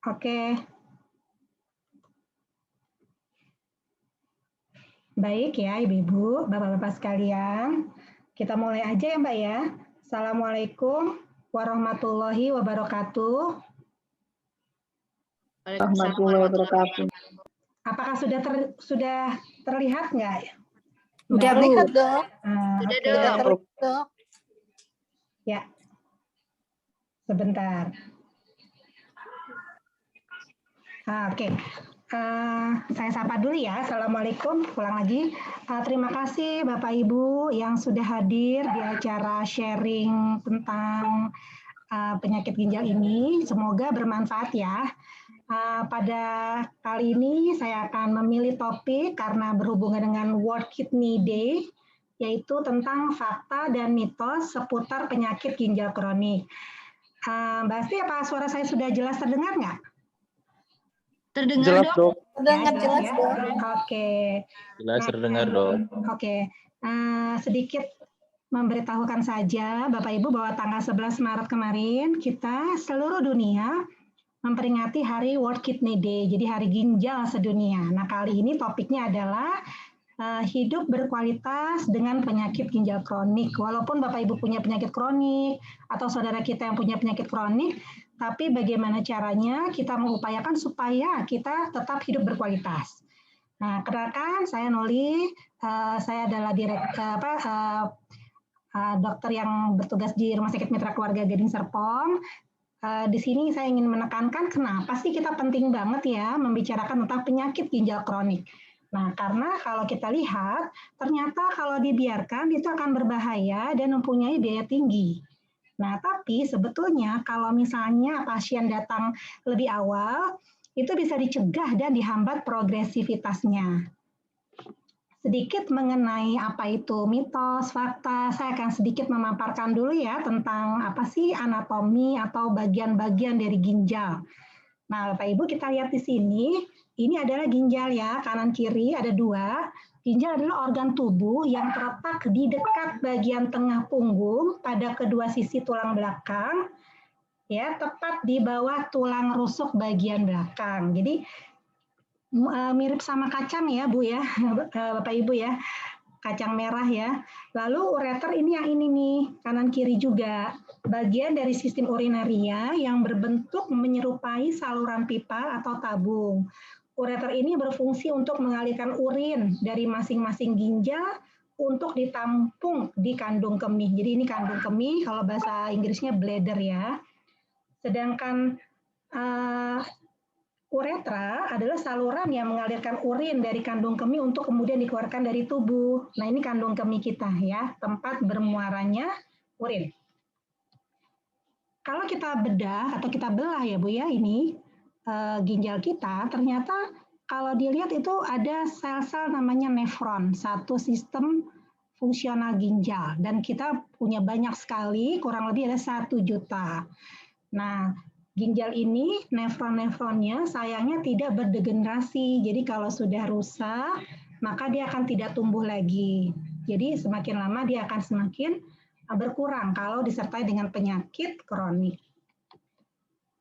Oke. Baik ya Ibu-Ibu, Bapak-Bapak sekalian. Kita mulai aja ya Mbak ya. Assalamualaikum warahmatullahi wabarakatuh. Warahmatullahi wabarakatuh. Apakah sudah terlihat nggak? Sudah lihat dok. Sudah terlihat dok. Ya. Sebentar. Oke. Saya sapa dulu ya. Assalamualaikum. Ulang lagi. Terima kasih Bapak Ibu yang sudah hadir di acara sharing tentang penyakit ginjal ini. Semoga bermanfaat ya. Pada kali ini saya akan memilih topik karena berhubungan dengan World Kidney Day, yaitu tentang fakta dan mitos seputar penyakit ginjal kronik. Mbak Asti, apa suara saya sudah jelas terdengar nggak? Terdengar dok. Terdengar jelas ya? dok. Oke. Jelas terdengar dok. Oke. Sedikit memberitahukan saja Bapak Ibu bahwa tanggal 11 Maret kemarin kita seluruh dunia memperingati Hari World Kidney Day, jadi Hari Ginjal Sedunia. Nah, kali ini topiknya adalah hidup berkualitas dengan penyakit ginjal kronik. Walaupun Bapak Ibu punya penyakit kronik atau saudara kita yang punya penyakit kronik, tapi bagaimana caranya kita mengupayakan supaya kita tetap hidup berkualitas. Nah, kenalkan saya Noli, saya adalah dokter yang bertugas di Rumah Sakit Mitra Keluarga Gading Serpong. Di sini saya ingin menekankan kenapa sih kita penting banget ya membicarakan tentang penyakit ginjal kronik. Nah, karena kalau kita lihat, ternyata kalau dibiarkan itu akan berbahaya dan mempunyai biaya tinggi. Nah, tapi sebetulnya kalau misalnya pasien datang lebih awal, itu bisa dicegah dan dihambat progresivitasnya. Sedikit mengenai apa itu mitos, fakta, saya akan sedikit memaparkan dulu ya tentang apa sih anatomi atau bagian-bagian dari ginjal. Nah, Bapak Ibu kita lihat di sini, ini adalah ginjal ya, kanan kiri ada dua. Ginjal adalah organ tubuh yang terletak di dekat bagian tengah punggung pada kedua sisi tulang belakang, ya, tepat di bawah tulang rusuk bagian belakang. Jadi mirip sama kacang ya Bu ya, Bapak Ibu ya, kacang merah ya. Lalu ureter ini yang ini nih, kanan kiri juga. Bagian dari sistem urinaria yang berbentuk menyerupai saluran pipa atau tabung. Ureter ini berfungsi untuk mengalirkan urin dari masing-masing ginjal untuk ditampung di kandung kemih. Jadi ini kandung kemih, kalau bahasa Inggrisnya bladder ya. Sedangkan uretra adalah saluran yang mengalirkan urin dari kandung kemih untuk kemudian dikeluarkan dari tubuh. Nah, ini kandung kemih kita ya, tempat bermuaranya urin. Kalau kita bedah atau kita belah ya Bu ya, ini ginjal kita, ternyata kalau dilihat itu ada sel-sel namanya nefron, satu sistem fungsional ginjal. Dan kita punya banyak sekali, kurang lebih ada 1 juta. Nah, ginjal ini, nefron-nefronnya sayangnya tidak berdegenerasi. Jadi kalau sudah rusak, maka dia akan tidak tumbuh lagi. Jadi semakin lama dia akan semakin berkurang kalau disertai dengan penyakit kronik.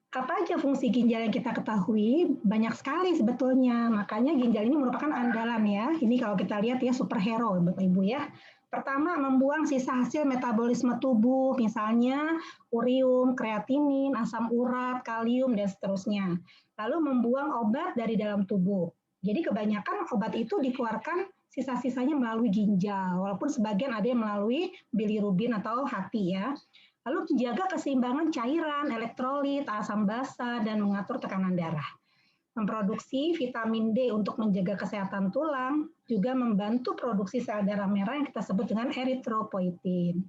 Apa aja fungsi ginjal yang kita ketahui? Banyak sekali sebetulnya. Makanya ginjal ini merupakan andalan ya. Ini kalau kita lihat ya superhero Bapak Ibu ya. Pertama, membuang sisa hasil metabolisme tubuh, misalnya urium, kreatinin, asam urat, kalium, dan seterusnya. Lalu membuang obat dari dalam tubuh. Jadi kebanyakan obat itu dikeluarkan sisa-sisanya melalui ginjal, walaupun sebagian ada yang melalui bilirubin atau hati ya. Lalu menjaga keseimbangan cairan, elektrolit, asam basa, dan mengatur tekanan darah. Memproduksi vitamin D untuk menjaga kesehatan tulang, juga membantu produksi sel darah merah yang kita sebut dengan eritropoietin.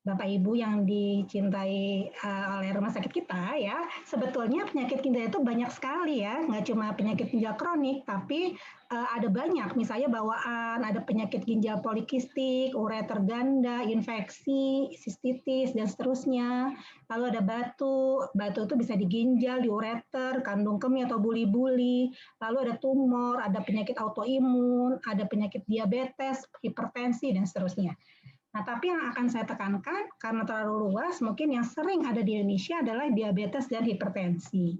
Bapak Ibu yang dicintai oleh rumah sakit kita ya, sebetulnya penyakit ginjal itu banyak sekali ya, nggak cuma penyakit ginjal kronik, tapi ada banyak, misalnya bawaan, ada penyakit ginjal polikistik, ureter ganda, infeksi, sistitis, dan seterusnya. Lalu ada batu itu bisa di ginjal, di ureter, kandung kemih atau buli-buli. Lalu ada tumor, ada penyakit autoimun, ada penyakit diabetes, hipertensi, dan seterusnya. Nah, tapi yang akan saya tekankan karena terlalu luas, mungkin yang sering ada di Indonesia adalah diabetes dan hipertensi.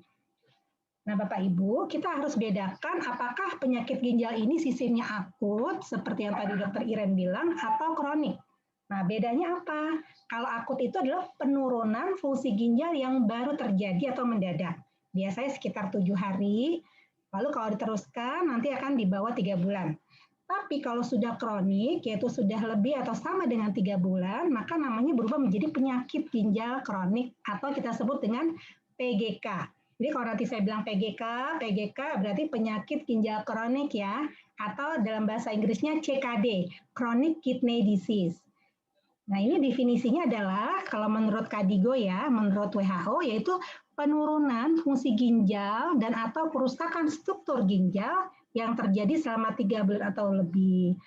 Nah, Bapak Ibu, kita harus bedakan apakah penyakit ginjal ini sistemnya akut, seperti yang tadi Dokter Iren bilang, atau kronik. Nah, bedanya apa? Kalau akut itu adalah penurunan fungsi ginjal yang baru terjadi atau mendadak. Biasanya sekitar 7 hari, lalu kalau diteruskan nanti akan di bawah 3 bulan. Tapi kalau sudah kronik, yaitu sudah lebih atau sama dengan 3 bulan, maka namanya berubah menjadi penyakit ginjal kronik atau kita sebut dengan PGK. Jadi kalau nanti saya bilang PGK berarti penyakit ginjal kronik ya, atau dalam bahasa Inggrisnya CKD, Chronic Kidney Disease. Nah, ini definisinya adalah kalau menurut KDIGO ya, menurut WHO yaitu penurunan fungsi ginjal dan atau kerusakan struktur ginjal yang terjadi selama 3 bulan atau lebih.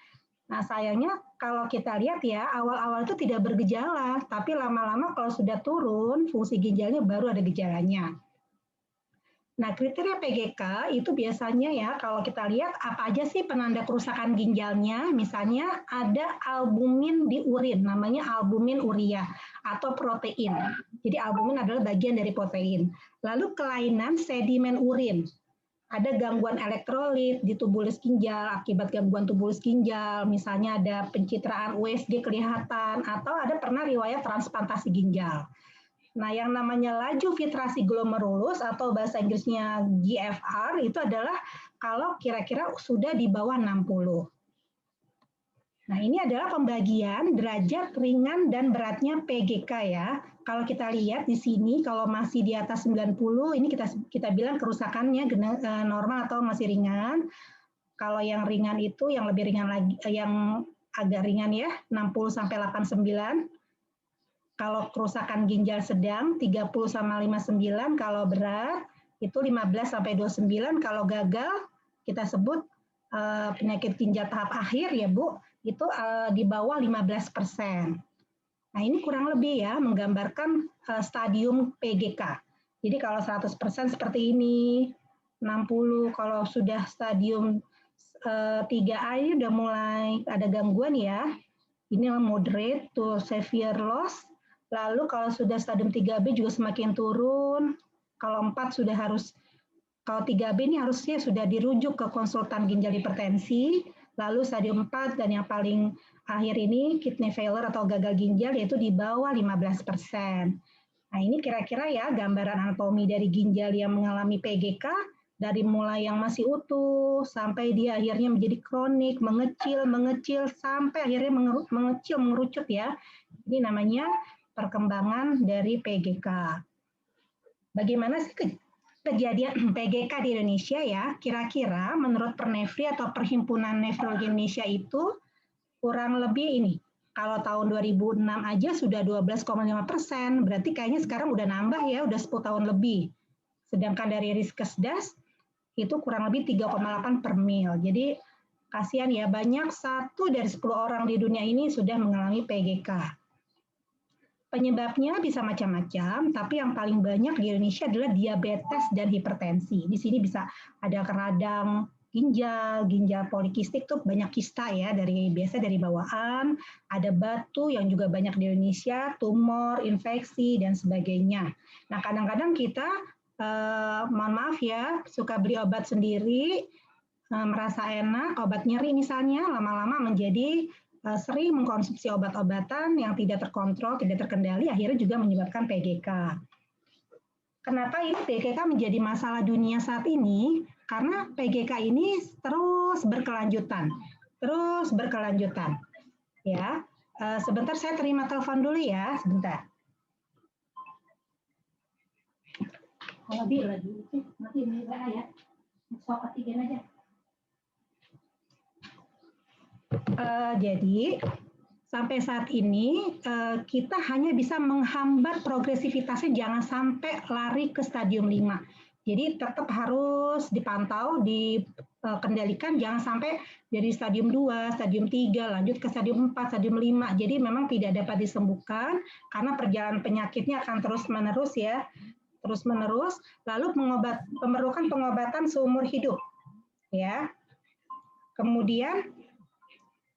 Nah, sayangnya kalau kita lihat ya, awal-awal itu tidak bergejala, tapi lama-lama kalau sudah turun, fungsi ginjalnya baru ada gejalanya. Nah, kriteria PGK itu biasanya ya, kalau kita lihat apa aja sih penanda kerusakan ginjalnya, misalnya ada albumin di urin, namanya albumin urea atau protein. Jadi albumin adalah bagian dari protein. Lalu kelainan sedimen urin, ada gangguan elektrolit di tubulus ginjal akibat gangguan tubulus ginjal, misalnya ada pencitraan USG kelihatan, atau ada pernah riwayat transplantasi ginjal. Nah, yang namanya laju filtrasi glomerulus atau bahasa Inggrisnya GFR itu adalah kalau kira-kira sudah di bawah 60. Nah, ini adalah pembagian derajat ringan dan beratnya PGK ya. Kalau kita lihat di sini, kalau masih di atas 90, ini kita bilang kerusakannya normal atau masih ringan. Kalau yang ringan itu, yang lebih ringan lagi, yang agak ringan ya, 60 sampai 89. Kalau kerusakan ginjal sedang 30 sama 59, kalau berat itu 15 sampai 29, kalau gagal kita sebut penyakit ginjal tahap akhir ya Bu, itu di bawah 15%. Nah, ini kurang lebih ya menggambarkan stadium PGK. Jadi kalau 100% seperti ini, 60 kalau sudah stadium 3A ini udah mulai ada gangguan ya. Ini moderate to severe loss. Lalu kalau sudah stadium 3B juga semakin turun. Kalau 4 sudah harus, kalau 3B ini harusnya sudah dirujuk ke konsultan ginjal hipertensi. Lalu stadium 4 dan yang paling akhir ini kidney failure atau gagal ginjal yaitu di bawah 15%. Nah, ini kira-kira ya gambaran anatomi dari ginjal yang mengalami PGK dari mulai yang masih utuh sampai dia akhirnya menjadi kronik, mengecil sampai akhirnya mengecil, mengerucut ya. Ini namanya perkembangan dari PGK. Bagaimana sih kejadian PGK di Indonesia ya? Kira-kira menurut Pernefri atau Perhimpunan Nefrologi Indonesia itu kurang lebih ini. Kalau tahun 2006 aja sudah 12,5%, berarti kayaknya sekarang udah nambah ya, udah 10 tahun lebih. Sedangkan dari Riskesdas itu kurang lebih 3,8 per mil. Jadi kasihan ya, banyak 1 dari 10 orang di dunia ini sudah mengalami PGK. Penyebabnya bisa macam-macam, tapi yang paling banyak di Indonesia adalah diabetes dan hipertensi. Di sini bisa ada radang ginjal polikistik tuh banyak kista ya, biasa dari bawaan, ada batu yang juga banyak di Indonesia, tumor, infeksi dan sebagainya. Nah, kadang-kadang kita mohon maaf ya, suka beli obat sendiri, merasa enak, obat nyeri misalnya, lama-lama menjadi sering mengkonsumsi obat-obatan yang tidak terkontrol, tidak terkendali, akhirnya juga menyebabkan PGK. Kenapa ini PGK menjadi masalah dunia saat ini? Karena PGK ini terus berkelanjutan. Ya, sebentar saya terima telepon dulu ya, sebentar. Kalau lagi itu nanti ini ya, sok antigen aja. Jadi sampai saat ini kita hanya bisa menghambat progresivitasnya jangan sampai lari ke stadium 5. Jadi tetap harus dipantau, dikendalikan jangan sampai dari stadium 2, stadium 3 lanjut ke stadium 4, stadium 5. Jadi memang tidak dapat disembuhkan karena perjalanan penyakitnya akan terus-menerus ya. Terus-menerus, lalu memerlukan pengobatan seumur hidup. Ya. Kemudian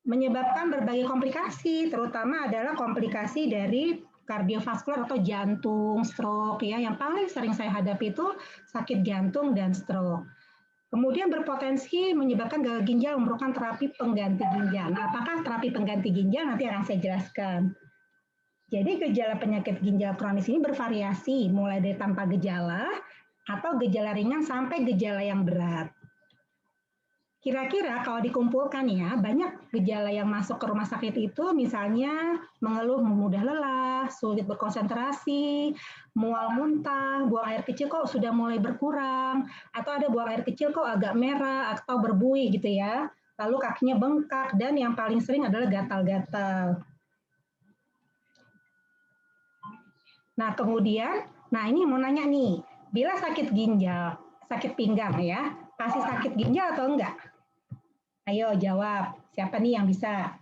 menyebabkan berbagai komplikasi, terutama adalah komplikasi dari kardiovaskular atau jantung, stroke ya. Yang paling sering saya hadapi itu sakit jantung dan stroke. Kemudian berpotensi menyebabkan gagal ginjal memerlukan terapi pengganti ginjal. Nah, apakah terapi pengganti ginjal nanti akan saya jelaskan. Jadi gejala penyakit ginjal kronis ini bervariasi, mulai dari tanpa gejala atau gejala ringan sampai gejala yang berat. Kira-kira kalau dikumpulkan ya, banyak gejala yang masuk ke rumah sakit itu misalnya mengeluh mudah lelah, sulit berkonsentrasi, mual muntah, buang air kecil kok sudah mulai berkurang, atau ada buang air kecil kok agak merah atau berbuih gitu ya. Lalu kakinya bengkak dan yang paling sering adalah gatal-gatal. Nah kemudian, ini mau nanya nih, bila sakit ginjal, sakit pinggang ya, pasti sakit ginjal atau enggak? Ayo jawab, siapa nih yang bisa?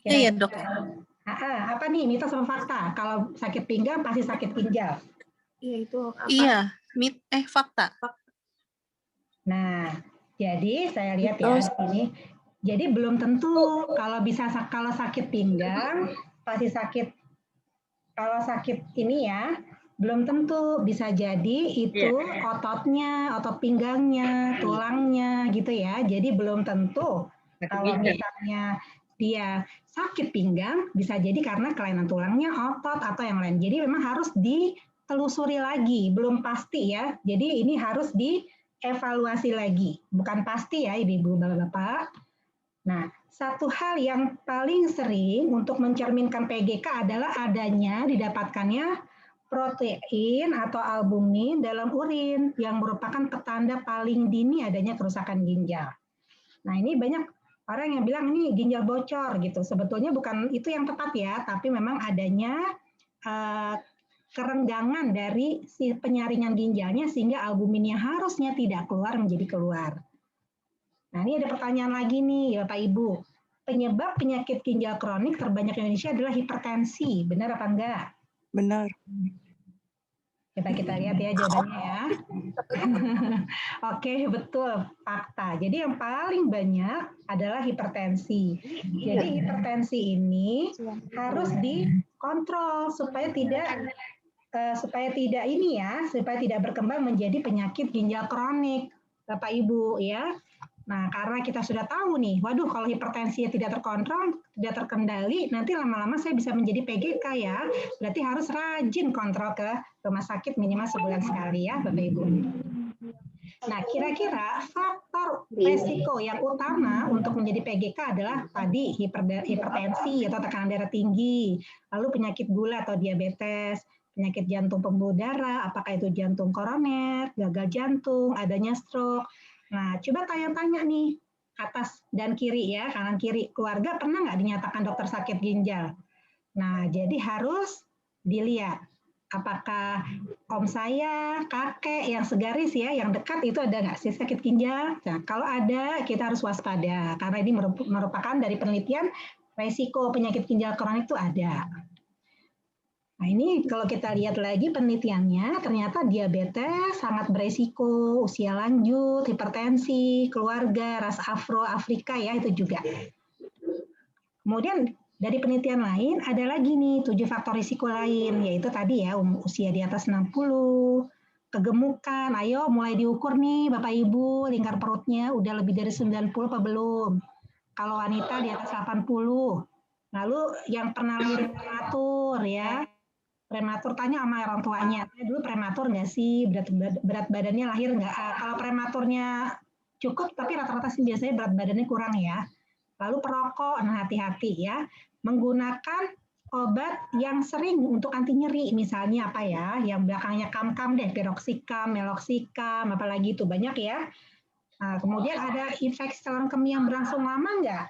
Iya dok. Apa nih mitos sama fakta? Kalau sakit pinggang pasti sakit ginjal. Iya itu. Iya, fakta. Nah, jadi saya lihat ya ini. Jadi belum tentu kalau sakit pinggang pasti sakit. Kalau sakit ini ya, belum tentu, bisa jadi itu ototnya, otot pinggangnya, tulangnya gitu ya. Jadi belum tentu kalau misalnya dia sakit pinggang bisa jadi karena kelainan tulangnya, otot atau yang lain. Jadi memang harus ditelusuri lagi, belum pasti ya. Jadi ini harus dievaluasi lagi. Bukan pasti ya Ibu, Bapak-bapak. Nah, satu hal yang paling sering untuk mencerminkan PGK adalah didapatkannya protein atau albumin dalam urin yang merupakan petanda paling dini adanya kerusakan ginjal. Nah, ini banyak orang yang bilang ini ginjal bocor gitu. Sebetulnya bukan itu yang tepat ya, tapi memang adanya kerenggangan dari si penyaringan ginjalnya sehingga albumin yang harusnya tidak keluar menjadi keluar. Nah, ini ada pertanyaan lagi nih, Bapak Ibu. Penyebab penyakit ginjal kronik terbanyak di Indonesia adalah hipertensi. Benar apa enggak? Benar. Coba kita lihat ya jawabannya ya. Oke, betul. Fakta. Jadi yang paling banyak adalah hipertensi. Jadi hipertensi ini harus dikontrol supaya tidak berkembang menjadi penyakit ginjal kronik, Bapak Ibu ya. Nah, karena kita sudah tahu nih, waduh kalau hipertensinya tidak terkontrol, tidak terkendali, nanti lama-lama saya bisa menjadi PGK ya. Berarti harus rajin kontrol ke rumah sakit minimal sebulan sekali ya, Bapak Ibu. Nah, kira-kira faktor resiko yang utama untuk menjadi PGK adalah tadi hipertensi atau tekanan darah tinggi, lalu penyakit gula atau diabetes, penyakit jantung pembuluh darah, apakah itu jantung koroner, gagal jantung, adanya stroke. Nah, coba tanya-tanya nih, atas dan kiri ya, kanan kiri. Keluarga pernah nggak dinyatakan dokter sakit ginjal? Nah, jadi harus dilihat. Apakah om saya, kakek yang segaris ya, yang dekat itu ada nggak sih sakit ginjal? Nah, kalau ada, kita harus waspada. Karena ini merupakan dari penelitian, resiko penyakit ginjal kronik itu ada. Nah ini kalau kita lihat lagi penelitiannya, ternyata diabetes sangat beresiko, usia lanjut, hipertensi, keluarga, ras Afro, Afrika ya itu juga. Kemudian dari penelitian lain ada lagi nih 7 faktor risiko lain, yaitu tadi ya usia di atas 60, kegemukan, ayo mulai diukur nih Bapak Ibu, lingkar perutnya udah lebih dari 90 apa belum? Kalau wanita di atas 80, lalu yang pernah lahir prematur ya, prematur tanya sama orang tuanya, dulu prematur nggak sih, berat badannya lahir nggak? Kalau prematurnya cukup, tapi rata-rata sih biasanya berat badannya kurang ya. Lalu perokok, nah hati-hati ya, menggunakan obat yang sering untuk anti nyeri, misalnya apa ya, yang belakangnya kam-kam deh, piroxicam, meloxicam, apalagi itu banyak ya. Nah, kemudian ada infeksi saluran kemih yang berlangsung lama nggak?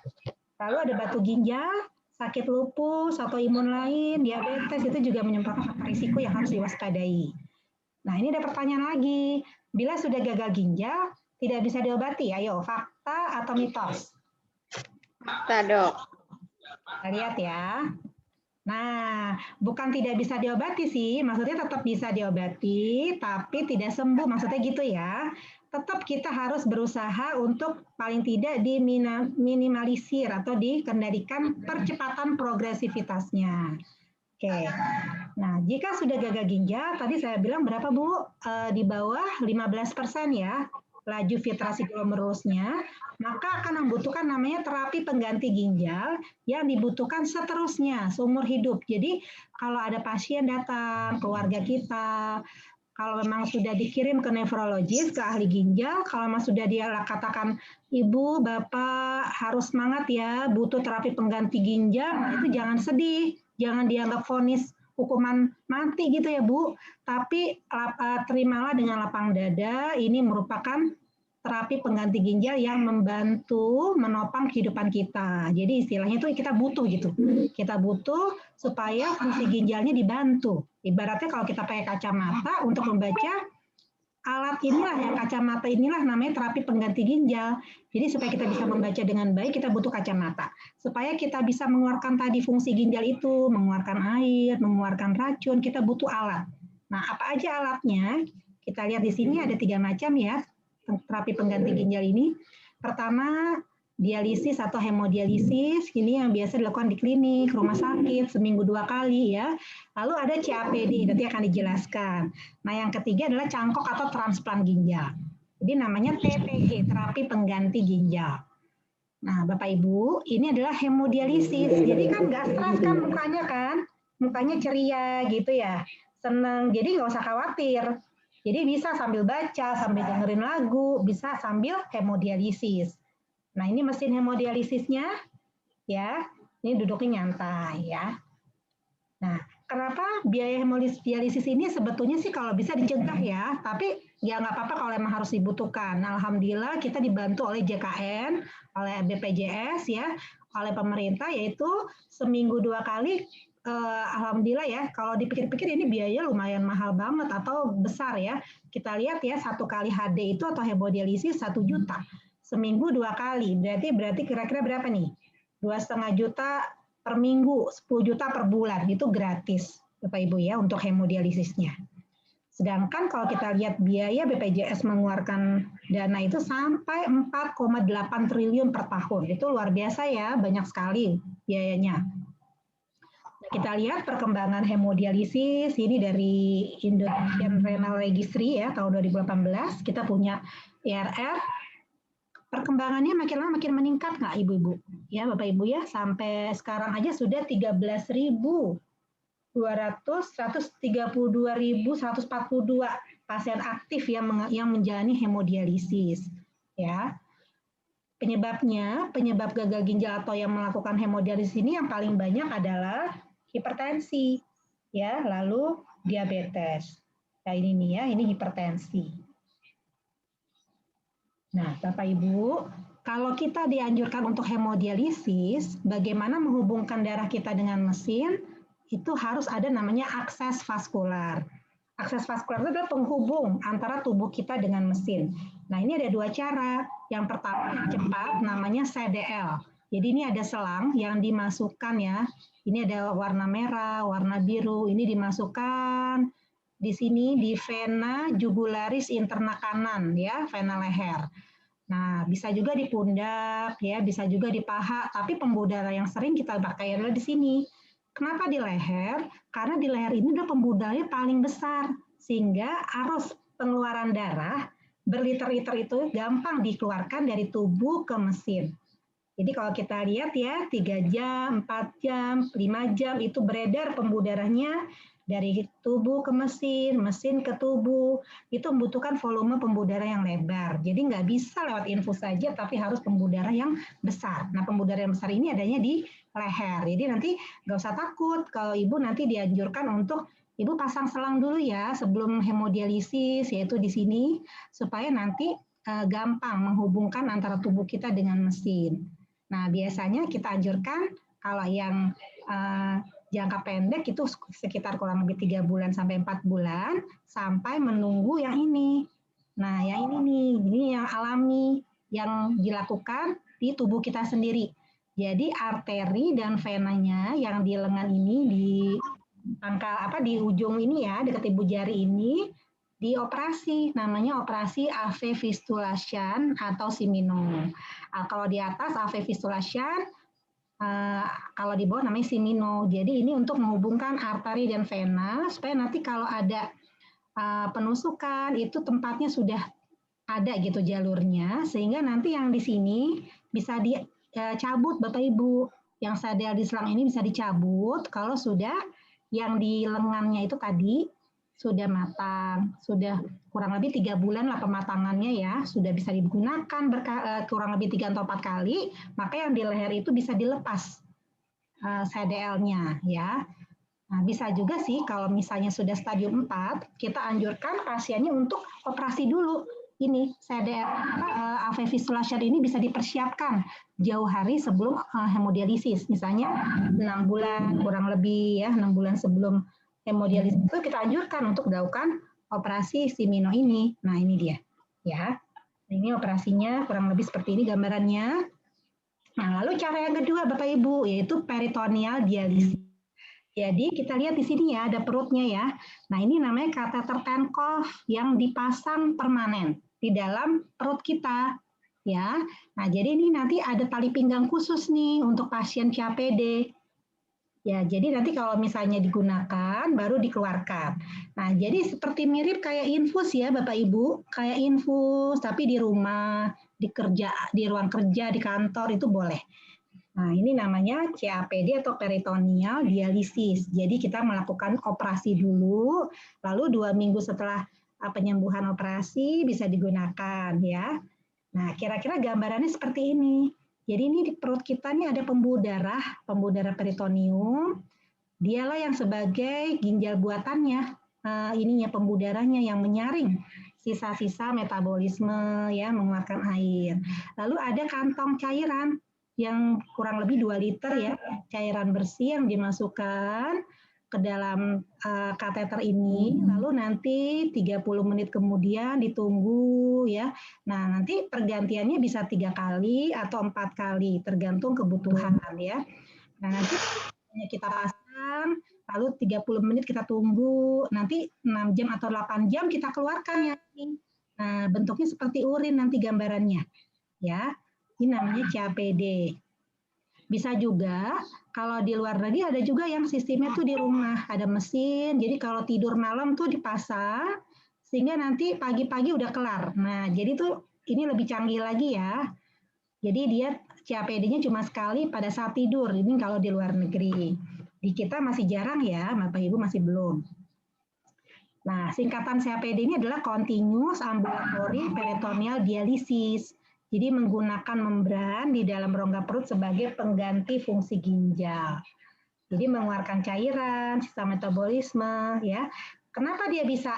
Lalu ada batu ginjal, sakit lupus atau imun lain, diabetes itu juga menyebabkan faktor risiko yang harus diwaspadai. Nah, ini ada pertanyaan lagi. Bila sudah gagal ginjal, tidak bisa diobati. Ayo, fakta atau mitos? Fakta, Dok. Kita lihat ya. Nah, bukan tidak bisa diobati sih, maksudnya tetap bisa diobati, tapi tidak sembuh, maksudnya gitu ya. tetap kita harus berusaha untuk paling tidak diminimalisir atau dikendalikan percepatan progresivitasnya. Oke. Nah, jika sudah gagal ginjal, tadi saya bilang berapa Bu? Di bawah 15% ya, laju filtrasi glomerusnya, maka akan membutuhkan namanya terapi pengganti ginjal yang dibutuhkan seterusnya, seumur hidup. Jadi, kalau ada pasien datang, keluarga kita, kalau memang sudah dikirim ke nefrologis, ke ahli ginjal, kalau memang sudah dia katakan, Ibu, Bapak harus semangat ya, butuh terapi pengganti ginjal, nah itu jangan sedih, jangan dianggap vonis hukuman mati gitu ya Bu, tapi terimalah dengan lapang dada, ini merupakan terapi pengganti ginjal yang membantu menopang kehidupan kita. Jadi istilahnya itu kita butuh gitu. Kita butuh supaya fungsi ginjalnya dibantu. Ibaratnya kalau kita pakai kacamata untuk membaca, alat inilah ya, kacamata inilah namanya terapi pengganti ginjal. Jadi supaya kita bisa membaca dengan baik, kita butuh kacamata. Supaya kita bisa mengeluarkan tadi fungsi ginjal itu, mengeluarkan air, mengeluarkan racun, kita butuh alat. Nah, apa aja alatnya? Kita lihat di sini ada 3 macam ya, terapi pengganti ginjal ini. Pertama, dialisis atau hemodialisis, ini yang biasa dilakukan di klinik, rumah sakit, seminggu 2 kali ya. Lalu ada CAPD, nanti akan dijelaskan. Nah, yang ketiga adalah cangkok atau transplant ginjal. Jadi namanya TPG, terapi pengganti ginjal. Nah, Bapak Ibu, ini adalah hemodialisis. Jadi kan nggak stres kan mukanya kan? Mukanya ceria gitu ya, seneng. Jadi nggak usah khawatir. Jadi bisa sambil baca, sambil dengerin lagu, bisa sambil hemodialisis. Nah, ini mesin hemodialisisnya, ya. Ini duduknya nyantai, ya. Nah, kenapa biaya hemodialisis ini sebetulnya sih kalau bisa dicegah ya, tapi ya nggak apa-apa kalau emang harus dibutuhkan. Alhamdulillah kita dibantu oleh JKN, oleh BPJS ya, oleh pemerintah, yaitu seminggu 2 kali. Alhamdulillah ya, kalau dipikir-pikir ini biaya lumayan mahal banget atau besar ya. Kita lihat ya, 1 kali HD itu atau hemodialisis 1 juta. Seminggu 2 kali, berarti kira-kira berapa nih? 2,5 juta per minggu, 10 juta per bulan, itu gratis Bapak Ibu ya untuk hemodialisisnya. Sedangkan kalau kita lihat biaya BPJS mengeluarkan dana itu sampai 4,8 triliun per tahun. Itu luar biasa ya, banyak sekali biayanya. Kita lihat perkembangan hemodialisis ini dari Indonesian Renal Registry ya tahun 2018, kita punya IRR. Perkembangannya makin lama makin meningkat nggak Ibu-Ibu? Ya Bapak Ibu ya, sampai sekarang aja sudah 13.200, 132.142 pasien aktif yang menjalani hemodialisis. Ya. Penyebab gagal ginjal atau yang melakukan hemodialisis ini yang paling banyak adalah hipertensi, ya, lalu diabetes. Nah ini nih ya, ini hipertensi. Nah, Bapak Ibu, kalau kita dianjurkan untuk hemodialisis, bagaimana menghubungkan darah kita dengan mesin, itu harus ada namanya akses vaskular. Akses vaskular itu adalah penghubung antara tubuh kita dengan mesin. Nah, ini ada 2 cara. Yang pertama yang cepat namanya CDL. Jadi ini ada selang yang dimasukkan ya. Ini ada warna merah, warna biru. Ini dimasukkan di sini di vena jugularis interna kanan ya, vena leher. Nah, bisa juga di pundak ya, bisa juga di paha, tapi pembuluh darah yang sering kita pakai adalah di sini. Kenapa di leher? Karena di leher ini adalah pembuluh darahnya paling besar, sehingga arus pengeluaran darah berliter-liter itu gampang dikeluarkan dari tubuh ke mesin. Jadi kalau kita lihat ya, 3 jam, 4 jam, 5 jam itu beredar pembuluh darahnya dari tubuh ke mesin, mesin ke tubuh, itu membutuhkan volume pembuluh darah yang lebar. Jadi nggak bisa lewat infus saja, tapi harus pembuluh darah yang besar. Nah, pembuluh darah yang besar ini adanya di leher. Jadi nanti nggak usah takut kalau Ibu nanti dianjurkan untuk Ibu pasang selang dulu ya sebelum hemodialisis, yaitu di sini, supaya nanti gampang menghubungkan antara tubuh kita dengan mesin. Nah, biasanya kita anjurkan kalau yang jangka pendek itu sekitar kurang lebih 3 bulan sampai 4 bulan, sampai menunggu yang ini. Nah, yang ini nih, ini yang alami, yang dilakukan di tubuh kita sendiri. Jadi arteri dan venanya yang di lengan ini, di pangkal di ujung ini ya, dekat ibu jari ini, dioperasi, namanya operasi AV fistulation atau Simino. Kalau di atas AV fistulation, kalau di bawah namanya Simino. Jadi ini untuk menghubungkan arteri dan vena supaya nanti kalau ada penusukan itu tempatnya sudah ada gitu jalurnya, sehingga nanti yang di sini bisa dicabut Bapak Ibu. Yang sadel di selang ini bisa dicabut kalau sudah yang di lengannya itu tadi sudah matang, sudah kurang lebih 3 bulan lah pematangannya ya, sudah bisa digunakan kurang lebih 3 atau 4 kali, maka yang di leher itu bisa dilepas CDL-nya ya. Nah, bisa juga sih kalau misalnya sudah stadium 4, kita anjurkan pasiennya untuk operasi dulu. Ini CDL AV fistulation ini bisa dipersiapkan jauh hari sebelum hemodialisis. Misalnya 6 bulan kurang lebih ya, 6 bulan sebelum hemodialisis itu kita anjurkan untuk melakukan operasi Simino ini. Nah, ini dia ya. Ini operasinya kurang lebih seperti ini gambarannya. Nah, lalu cara yang kedua Bapak Ibu yaitu peritoneal dialisis. Jadi kita lihat di sini ya, ada perutnya ya. Nah, ini namanya kateter Tenkov yang dipasang permanen di dalam perut kita. Ya. Nah, jadi ini nanti ada tali pinggang khusus nih untuk pasien CAPD. Ya, jadi nanti kalau misalnya digunakan, baru dikeluarkan. Nah, jadi seperti mirip kayak infus ya Bapak Ibu, kayak infus, tapi di rumah, di ruang kerja, di kantor itu boleh. Nah, ini namanya CAPD atau peritoneal dialisis. Jadi kita melakukan operasi dulu, lalu 2 minggu setelah penyembuhan operasi bisa digunakan ya. Nah, kira-kira gambarannya seperti ini. Jadi ini di perut kita nih ada pembuluh darah peritoneum. Dialah yang sebagai ginjal buatannya, ininya pembuluh darahnya yang menyaring sisa-sisa metabolisme ya, mengeluarkan air. Lalu ada kantong cairan yang kurang lebih 2 liter ya, cairan bersih yang dimasukkan ke dalam kateter ini, lalu nanti 30 menit kemudian ditunggu ya. Nah, nanti pergantiannya bisa 3 kali atau 4 kali, tergantung kebutuhan ya. Nah, nanti kita pasang, lalu 30 menit kita tunggu, nanti 6 jam atau 8 jam kita keluarkan ya. Nah, bentuknya seperti urin nanti gambarannya ya. Ini namanya CAPD. Bisa juga kalau di luar negeri ada juga yang sistemnya tuh di rumah, ada mesin. Jadi kalau tidur malam tuh dipasang sehingga nanti pagi-pagi udah kelar. Nah, jadi tuh ini lebih canggih lagi ya. Jadi dia CAPD-nya cuma sekali pada saat tidur. Ini kalau di luar negeri. Di kita masih jarang ya, Bapak Ibu masih belum. Nah, singkatan CAPD ini adalah Continuous Ambulatory Peritoneal Dialysis. Jadi menggunakan membran di dalam rongga perut sebagai pengganti fungsi ginjal. Jadi mengeluarkan cairan, sisa metabolisme, ya. Kenapa dia bisa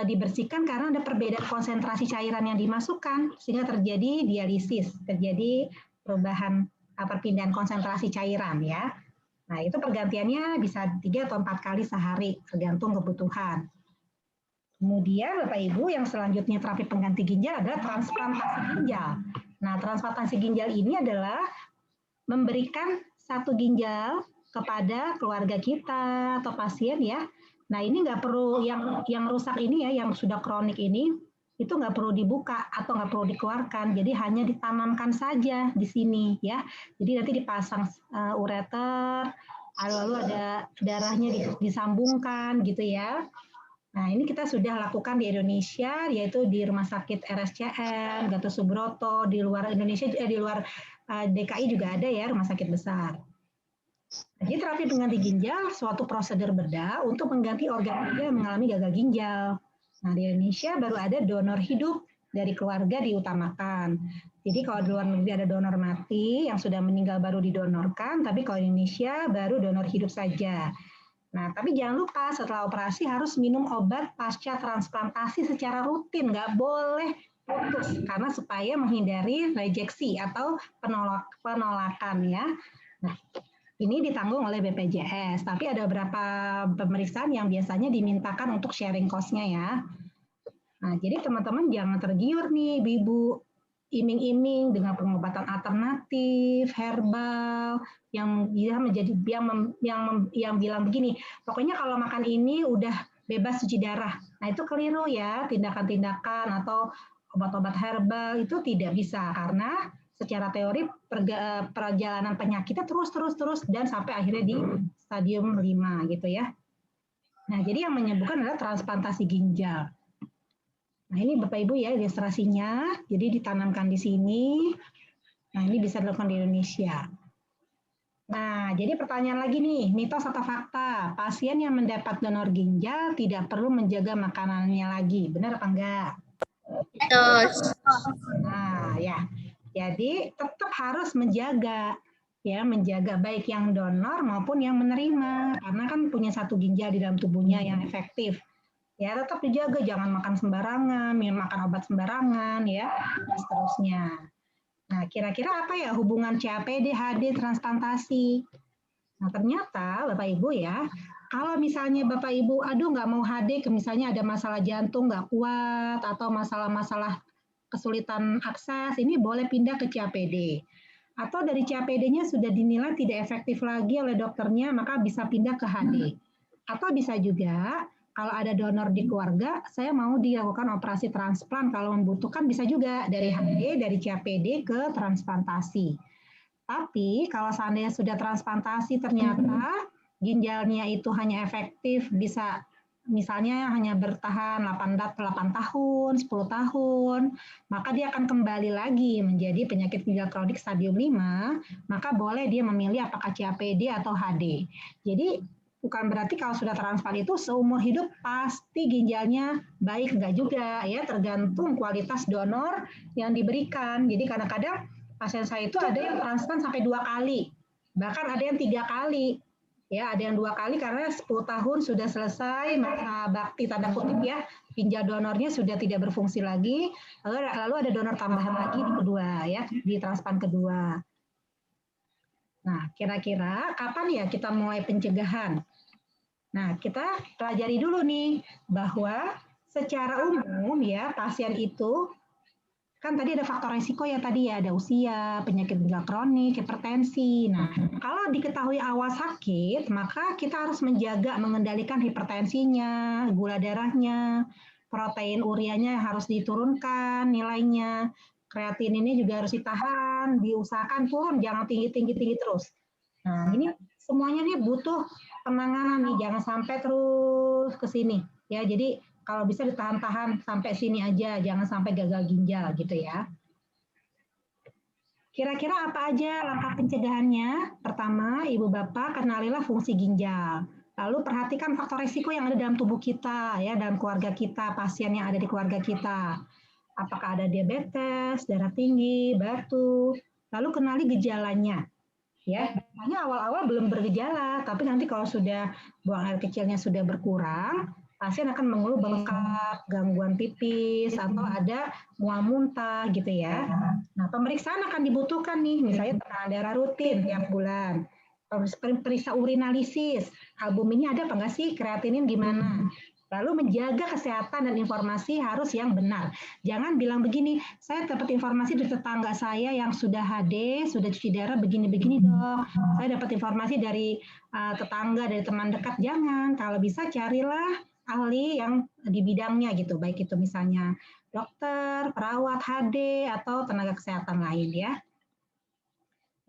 dibersihkan? Karena ada perbedaan konsentrasi cairan yang dimasukkan sehingga terjadi dialisis, terjadi perubahan perpindahan konsentrasi cairan, ya. Nah, itu pergantiannya bisa 3 atau 4 kali sehari, tergantung kebutuhan. Kemudian Bapak Ibu yang selanjutnya terapi pengganti ginjal adalah transplantasi ginjal. Nah, transplantasi ginjal ini adalah memberikan satu ginjal kepada keluarga kita atau pasien ya. Nah, ini nggak perlu yang rusak ini ya, yang sudah kronik ini itu nggak perlu dibuka atau nggak perlu dikeluarkan. Jadi hanya ditanamkan saja di sini ya. Jadi nanti dipasang ureter, lalu ada darahnya disambungkan gitu ya. Nah, ini kita sudah lakukan di Indonesia, yaitu di Rumah Sakit RSCM, Gatot Subroto, di luar Indonesia, di luar DKI juga ada ya, rumah sakit besar. Jadi terapi pengganti ginjal suatu prosedur bedah untuk mengganti organ ginjal yang mengalami gagal ginjal. Nah, di Indonesia baru ada donor hidup dari keluarga diutamakan. Jadi kalau di luar negeri ada donor mati yang sudah meninggal baru didonorkan, tapi kalau di Indonesia baru donor hidup saja. Nah, tapi jangan lupa setelah operasi harus minum obat pasca transplantasi secara rutin, nggak boleh putus karena supaya menghindari rejeksi atau penolakan ya. Nah, ini ditanggung oleh BPJS, tapi ada beberapa pemeriksaan yang biasanya dimintakan untuk sharing cost-nya ya. Nah, jadi teman-teman jangan tergiur nih, Ibu, iming-iming dengan pengobatan alternatif, herbal, yang bisa menjadi yang bilang begini, pokoknya kalau makan ini udah bebas cuci darah. Nah itu keliru ya, tindakan-tindakan atau obat-obat herbal itu tidak bisa karena secara teori perjalanan penyakitnya terus dan sampai akhirnya di stadium 5 gitu ya. Nah, jadi yang menyembuhkan adalah transplantasi ginjal. Nah, ini Bapak Ibu ya ilustrasinya. Jadi ditanamkan di sini. Nah, ini bisa dilakukan di Indonesia. Nah, jadi pertanyaan lagi nih, mitos atau fakta? Pasien yang mendapat donor ginjal tidak perlu menjaga makanannya lagi. Benar apa enggak? Mitos. Nah, ya. Jadi tetap harus menjaga baik yang donor maupun yang menerima karena kan punya satu ginjal di dalam tubuhnya yang efektif. Ya, tetap dijaga, jangan makan sembarangan, makan obat sembarangan ya, dan seterusnya. Nah, kira-kira apa ya hubungan CAPD, HD, transplantasi? Nah, ternyata Bapak Ibu ya, kalau misalnya Bapak Ibu, aduh nggak mau HD, misalnya ada masalah jantung nggak kuat atau masalah-masalah kesulitan akses, ini boleh pindah ke CAPD. Atau dari CAPD-nya sudah dinilai tidak efektif lagi oleh dokternya, maka bisa pindah ke HD. Atau bisa juga, kalau ada donor di keluarga, saya mau dilakukan operasi transplant, kalau membutuhkan bisa juga dari HD, dari CAPD ke transplantasi. Tapi kalau seandainya sudah transplantasi ternyata ginjalnya itu hanya efektif bisa misalnya hanya bertahan 8 tahun, 10 tahun, maka dia akan kembali lagi menjadi penyakit ginjal kronik stadium 5, maka boleh dia memilih apakah CAPD atau HD. Jadi bukan berarti kalau sudah transplant itu seumur hidup pasti ginjalnya baik, enggak juga ya, tergantung kualitas donor yang diberikan. Jadi kadang-kadang pasien saya itu ada yang transplant sampai 2 kali, bahkan ada yang 3 kali. Ya, ada yang 2 kali karena 10 tahun sudah selesai masa bakti tanda kutip ya, ginjal donornya sudah tidak berfungsi lagi, lalu ada donor tambahan lagi di kedua ya, di transplant kedua. Nah, kira-kira kapan ya kita mulai pencegahan? Nah, kita pelajari dulu nih bahwa secara umum ya pasien itu kan tadi ada faktor resiko ya tadi ya, ada usia, penyakit ginjal kronik, hipertensi. Nah, kalau diketahui awal sakit, maka kita harus menjaga mengendalikan hipertensinya, gula darahnya, protein urianya harus diturunkan nilainya, kreatininnya juga harus ditahan, diusahakan turun, jangan tinggi terus. Nah, ini semuanya nih butuh penanganan nih, jangan sampai terus ke sini. Ya, jadi kalau bisa ditahan-tahan sampai sini aja, jangan sampai gagal ginjal gitu ya. Kira-kira apa aja langkah pencegahannya? Pertama, Ibu Bapak kenalilah fungsi ginjal. Lalu perhatikan faktor risiko yang ada dalam tubuh kita, ya, dalam keluarga kita, pasien yang ada di keluarga kita. Apakah ada diabetes, darah tinggi, batu. Lalu kenali gejalanya. Ya, biasanya awal-awal belum bergejala, tapi nanti kalau sudah buang air kecilnya sudah berkurang, pasien akan mengeluh bengkak, gangguan pipis, atau ada mual muntah gitu ya. Nah, pemeriksaan akan dibutuhkan nih, misalnya tekanan darah rutin tiap bulan, periksa urinalisis, albuminnya ada apa nggak sih, kreatinin gimana. Lalu menjaga kesehatan dan informasi harus yang benar. Jangan bilang begini, saya dapat informasi dari tetangga saya yang sudah HD, sudah cuci darah begini-begini dok. Saya dapat informasi dari tetangga, dari teman dekat. Jangan, kalau bisa carilah ahli yang di bidangnya gitu. Baik itu misalnya dokter, perawat, HD, atau tenaga kesehatan lain ya.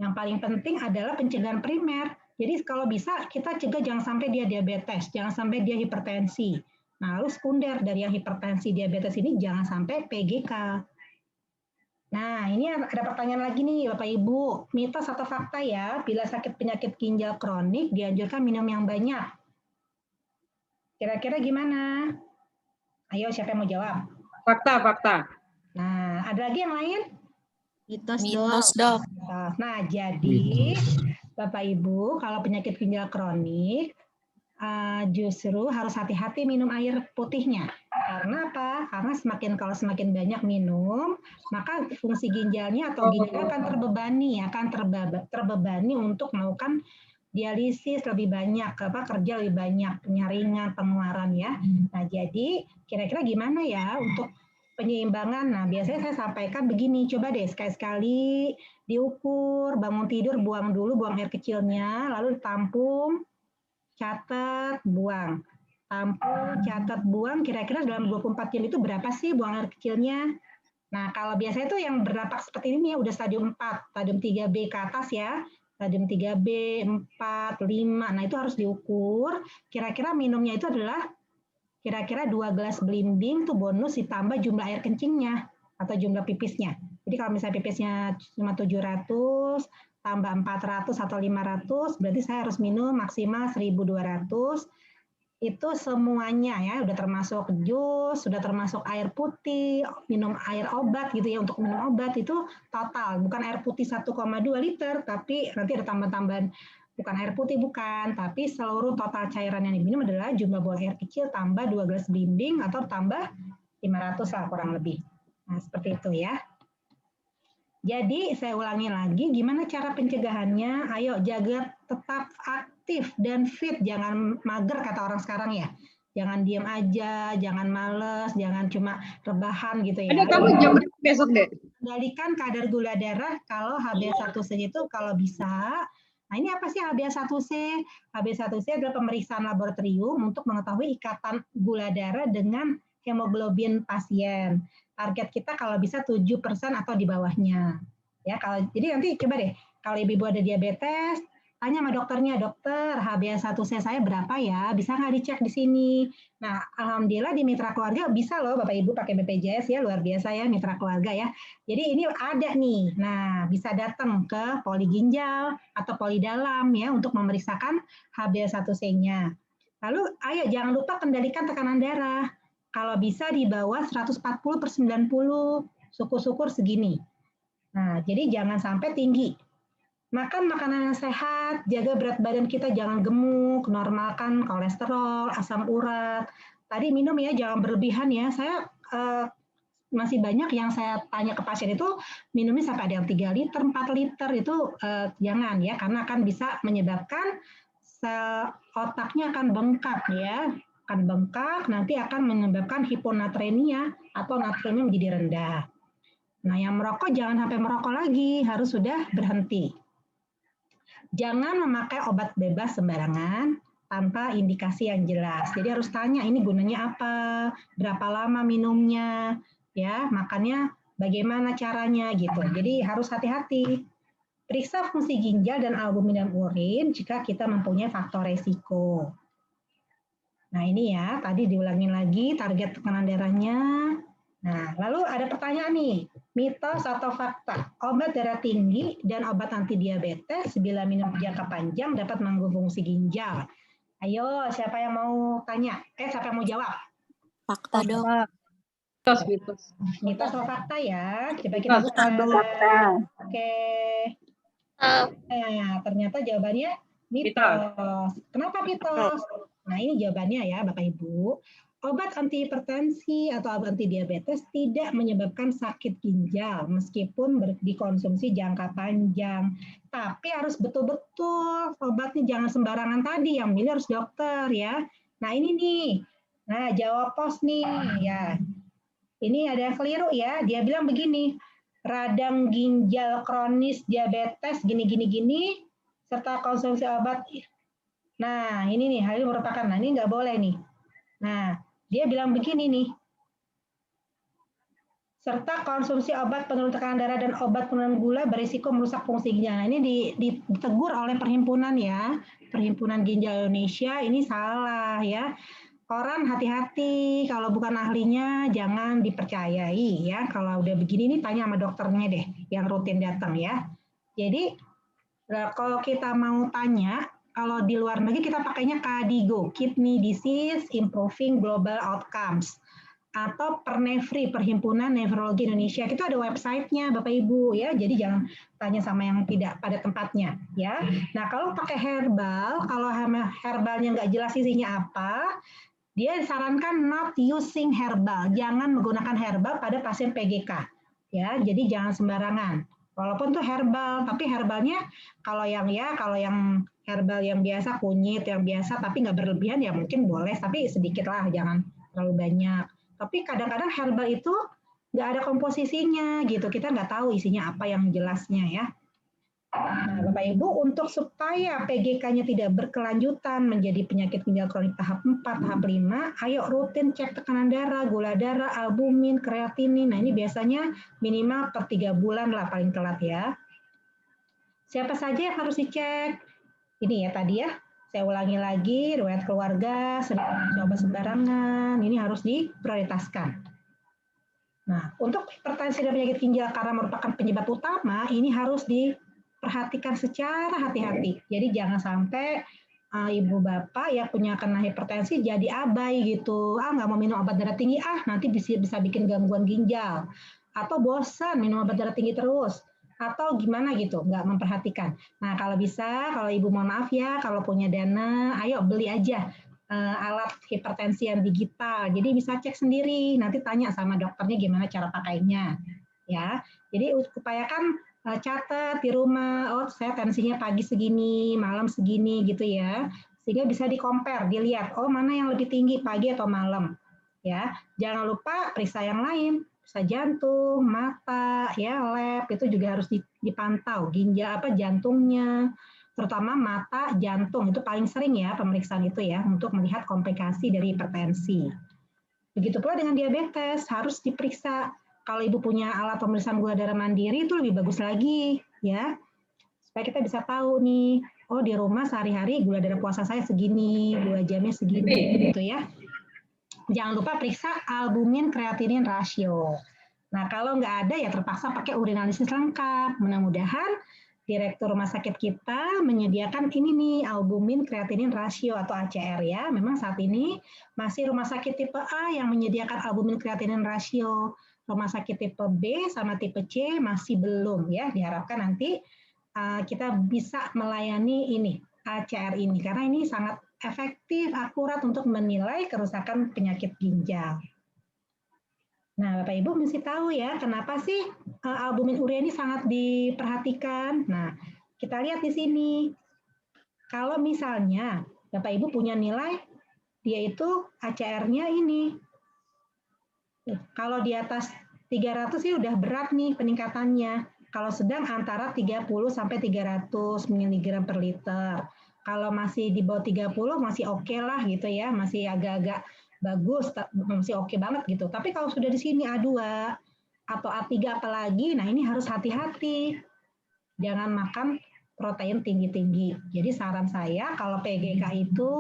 Yang paling penting adalah pencegahan primer. Jadi kalau bisa kita cegah jangan sampai dia diabetes, jangan sampai dia hipertensi. Nah, lalu sekunder dari yang hipertensi diabetes ini jangan sampai PGK. Nah, ini ada pertanyaan lagi nih Bapak Ibu. Mitos atau fakta ya, bila sakit penyakit ginjal kronik dianjurkan minum yang banyak. Kira-kira gimana? Ayo siapa yang mau jawab? Fakta. Nah, ada lagi yang lain? Mitos, dok. Nah, jadi Bapak Ibu, kalau penyakit ginjal kronik, justru harus hati-hati minum air putihnya. Karena apa? Karena kalau semakin banyak minum, maka fungsi ginjalnya atau ginjal akan terbebani untuk melakukan dialisis lebih banyak, kerja lebih banyak, penyaringan, pengeluaran ya. Nah, jadi kira-kira gimana ya untuk penyeimbangan? Nah, biasanya saya sampaikan begini, coba deh sekali-sekali diukur, bangun tidur, buang air kecilnya, lalu ditampung, catat, buang. tampung, catat, buang, kira-kira dalam 24 jam itu berapa sih buang air kecilnya? Nah, kalau biasanya itu yang berdampak seperti ini ya, udah stadium 4, stadium 3B ke atas ya, stadium 3B, 4, 5, nah itu harus diukur, kira-kira minumnya itu adalah kira-kira 2 gelas belimbing tuh bonus ditambah jumlah air kencingnya atau jumlah pipisnya. Jadi kalau misalnya pipisnya cuma 700, tambah 400 atau 500, berarti saya harus minum maksimal 1.200. Itu semuanya ya, udah termasuk jus, sudah termasuk air putih, minum air obat gitu ya, untuk minum obat itu total, bukan air putih 1,2 liter, tapi nanti ada tambahan-tambahan, bukan air putih bukan, tapi seluruh total cairan yang diminum adalah jumlah buang air kecil tambah 2 gelas belimbing atau tambah 500 lah kurang lebih. Nah, seperti itu ya. Jadi saya ulangi lagi, gimana cara pencegahannya? Ayo jaga tetap aktif dan fit, jangan mager kata orang sekarang ya. Jangan diam aja, jangan males, jangan cuma rebahan gitu ya. Ada kamu jam berapa besok deh? Kendalikan kadar gula darah kalau HbA1c itu kalau bisa. Nah ini apa sih HbA1c? HbA1c adalah pemeriksaan laboratorium untuk mengetahui ikatan gula darah dengan hemoglobin pasien. Target kita kalau bisa 7% atau di bawahnya. Ya, kalau jadi nanti coba deh, kalau ibu ada diabetes, tanya sama dokternya, dokter HbA1c saya berapa ya? Bisa nggak dicek di sini? Nah, alhamdulillah di Mitra Keluarga bisa loh Bapak Ibu pakai BPJS ya, luar biasa ya Mitra Keluarga ya. Jadi ini ada nih. Nah, bisa datang ke poli ginjal atau poli dalam ya untuk memeriksakan HbA1c-nya. Lalu ayo jangan lupa kendalikan tekanan darah. Kalau bisa di bawah 140/90, syukur-syukur segini. Nah, jadi jangan sampai tinggi. Makan makanan yang sehat, jaga berat badan kita jangan gemuk, normalkan kolesterol, asam urat. Tadi minum ya, jangan berlebihan ya. Saya masih banyak yang saya tanya ke pasien itu minumnya sampai ada yang 3 liter, 4 liter itu jangan ya, karena akan bisa menyebabkan sel otaknya akan bengkak ya. Akan bengkak, nanti akan menyebabkan hiponatremia atau natriumnya menjadi rendah. Nah, yang merokok jangan sampai merokok lagi, harus sudah berhenti. Jangan memakai obat bebas sembarangan tanpa indikasi yang jelas. Jadi harus tanya ini gunanya apa, berapa lama minumnya, ya, makannya bagaimana caranya gitu. Jadi harus hati-hati. Periksa fungsi ginjal dan albumin dalam urin jika kita mempunyai faktor resiko. Nah ini ya, tadi diulangin lagi target tekanan darahnya. Nah, lalu ada pertanyaan nih, mitos atau fakta, obat darah tinggi dan obat anti diabetes bila minum jangka panjang dapat mengganggu fungsi ginjal. Ayo, siapa yang mau tanya? Siapa yang mau jawab? Fakta dok. Mitos. Mitos atau fakta ya? Coba kita buka. Oke. Nah, ternyata jawabannya mitos. Kenapa mitos? Nah, ini jawabannya ya, Bapak Ibu. Obat antihipertensi atau obat anti diabetes tidak menyebabkan sakit ginjal meskipun dikonsumsi jangka panjang. Tapi harus betul-betul obatnya jangan sembarangan tadi, yang milih harus dokter ya. Nah, ini nih. Nah, jawab pos nih ya. Ini ada yang keliru ya. Dia bilang begini, radang ginjal kronis diabetes gini serta konsumsi obat. Nah, ini nih, hal ini merupakan, nah ini nggak boleh nih. Nah, dia bilang begini nih, serta konsumsi obat penurun tekanan darah dan obat penurunan gula berisiko merusak fungsi ginjal. Nah, ini ditegur oleh perhimpunan ya, Perhimpunan Ginjal Indonesia, ini salah ya. Orang hati-hati, kalau bukan ahlinya jangan dipercayai ya. Kalau udah begini nih tanya sama dokternya deh, yang rutin datang ya. Jadi kalau kita mau tanya, kalau di luar negeri kita pakainya KDIGO, Kidney Disease Improving Global Outcomes, atau Pernefri, Perhimpunan Nefrologi Indonesia. Itu ada websitenya Bapak Ibu ya. Jadi jangan tanya sama yang tidak pada tempatnya ya. Nah kalau pakai herbal, kalau herbalnya nggak jelas isinya apa, dia disarankan not using herbal. Jangan menggunakan herbal pada pasien PGK ya. Jadi jangan sembarangan. Walaupun tuh herbal, tapi herbalnya kalau yang herbal yang biasa, kunyit yang biasa, tapi nggak berlebihan ya mungkin boleh, tapi sedikit lah, jangan terlalu banyak. Tapi kadang-kadang herbal itu nggak ada komposisinya gitu, kita nggak tahu isinya apa yang jelasnya ya. Nah, Bapak Ibu, untuk supaya PGK-nya tidak berkelanjutan menjadi penyakit ginjal kronik tahap 4, tahap 5, ayo rutin cek tekanan darah, gula darah, albumin, kreatinin. Nah, ini biasanya minimal per 3 bulan lah paling telat ya. Siapa saja yang harus dicek? Ini ya tadi ya, saya ulangi lagi, riwayat keluarga, sering coba sembarangan, ini harus diprioritaskan. Nah, untuk hipertensi dan penyakit ginjal karena merupakan penyebab utama, ini harus diperhatikan secara hati-hati. Jadi jangan sampai ibu bapak yang punya kena hipertensi jadi abai gitu. Nggak mau minum obat darah tinggi, nanti bisa bikin gangguan ginjal. Atau bosan minum obat darah tinggi terus. Atau gimana gitu, nggak memperhatikan. Nah, kalau bisa, kalau ibu mohon maaf ya, kalau punya dana, ayo beli aja alat hipertensi yang digital. Jadi bisa cek sendiri, nanti tanya sama dokternya gimana cara pakainya. Ya, jadi upayakan catat di rumah, oh saya tensinya pagi segini, malam segini gitu ya. Sehingga bisa di-compare, dilihat, oh mana yang lebih tinggi pagi atau malam. Ya, jangan lupa periksa yang lain, periksa jantung, mata, ya lab itu juga harus dipantau, ginjal jantungnya, terutama mata, jantung itu paling sering ya pemeriksaan itu ya untuk melihat komplikasi dari hipertensi. Begitu pula dengan diabetes harus diperiksa. Kalau ibu punya alat pemeriksaan gula darah mandiri itu lebih bagus lagi ya, supaya kita bisa tahu nih, oh di rumah sehari-hari gula darah puasa saya segini, 2 jamnya segini gitu ya. Jangan lupa periksa albumin kreatinin rasio. Nah kalau nggak ada ya terpaksa pakai urinalisis lengkap. Mudah-mudahan Direktur Rumah Sakit kita menyediakan ini nih, albumin kreatinin rasio atau ACR ya. Memang saat ini masih rumah sakit tipe A yang menyediakan albumin kreatinin rasio. Rumah sakit tipe B sama tipe C masih belum ya. Diharapkan nanti kita bisa melayani ini, ACR ini. Karena ini sangat efektif, akurat untuk menilai kerusakan penyakit ginjal. Nah, Bapak Ibu mesti tahu ya, kenapa sih albumin urea ini sangat diperhatikan. Nah, kita lihat di sini. Kalau misalnya Bapak Ibu punya nilai, dia itu ACR-nya ini. Kalau di atas 300 sih udah berat nih peningkatannya. Kalau sedang antara 30 sampai 300 mg per liter. Kalau masih di bawah 30 masih oke lah gitu ya, masih agak-agak bagus, masih oke banget gitu. Tapi kalau sudah di sini A2 atau A3 apalagi, nah ini harus hati-hati. Jangan makan protein tinggi-tinggi. Jadi saran saya kalau PGK itu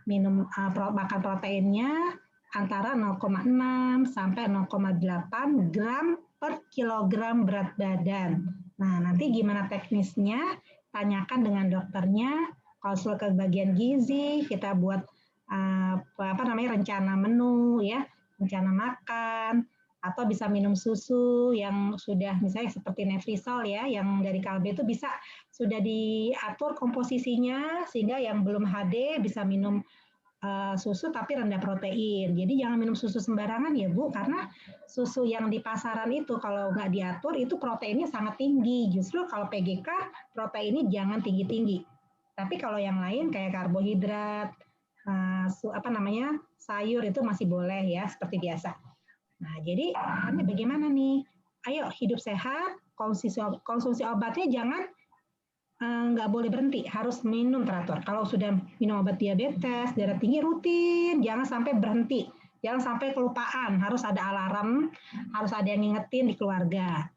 minum makan proteinnya antara 0,6 sampai 0,8 gram per kilogram berat badan. Nah, nanti gimana teknisnya? Tanyakan dengan dokternya, konsul ke bagian gizi, kita buat rencana menu ya, rencana makan, atau bisa minum susu yang sudah misalnya seperti Nefrisol ya, yang dari Kalbe itu bisa sudah diatur komposisinya sehingga yang belum HD bisa minum susu tapi rendah protein. Jadi jangan minum susu sembarangan ya Bu, karena susu yang di pasaran itu kalau nggak diatur itu proteinnya sangat tinggi. Justru kalau PGK proteinnya jangan tinggi-tinggi. Tapi kalau yang lain kayak karbohidrat, sayur itu masih boleh ya seperti biasa. Nah jadi bagaimana nih? Ayo hidup sehat, konsumsi obatnya jangan nggak boleh berhenti, harus minum teratur. Kalau sudah minum obat diabetes, darah tinggi rutin, jangan sampai berhenti, jangan sampai kelupaan, harus ada alarm, harus ada yang ngingetin di keluarga.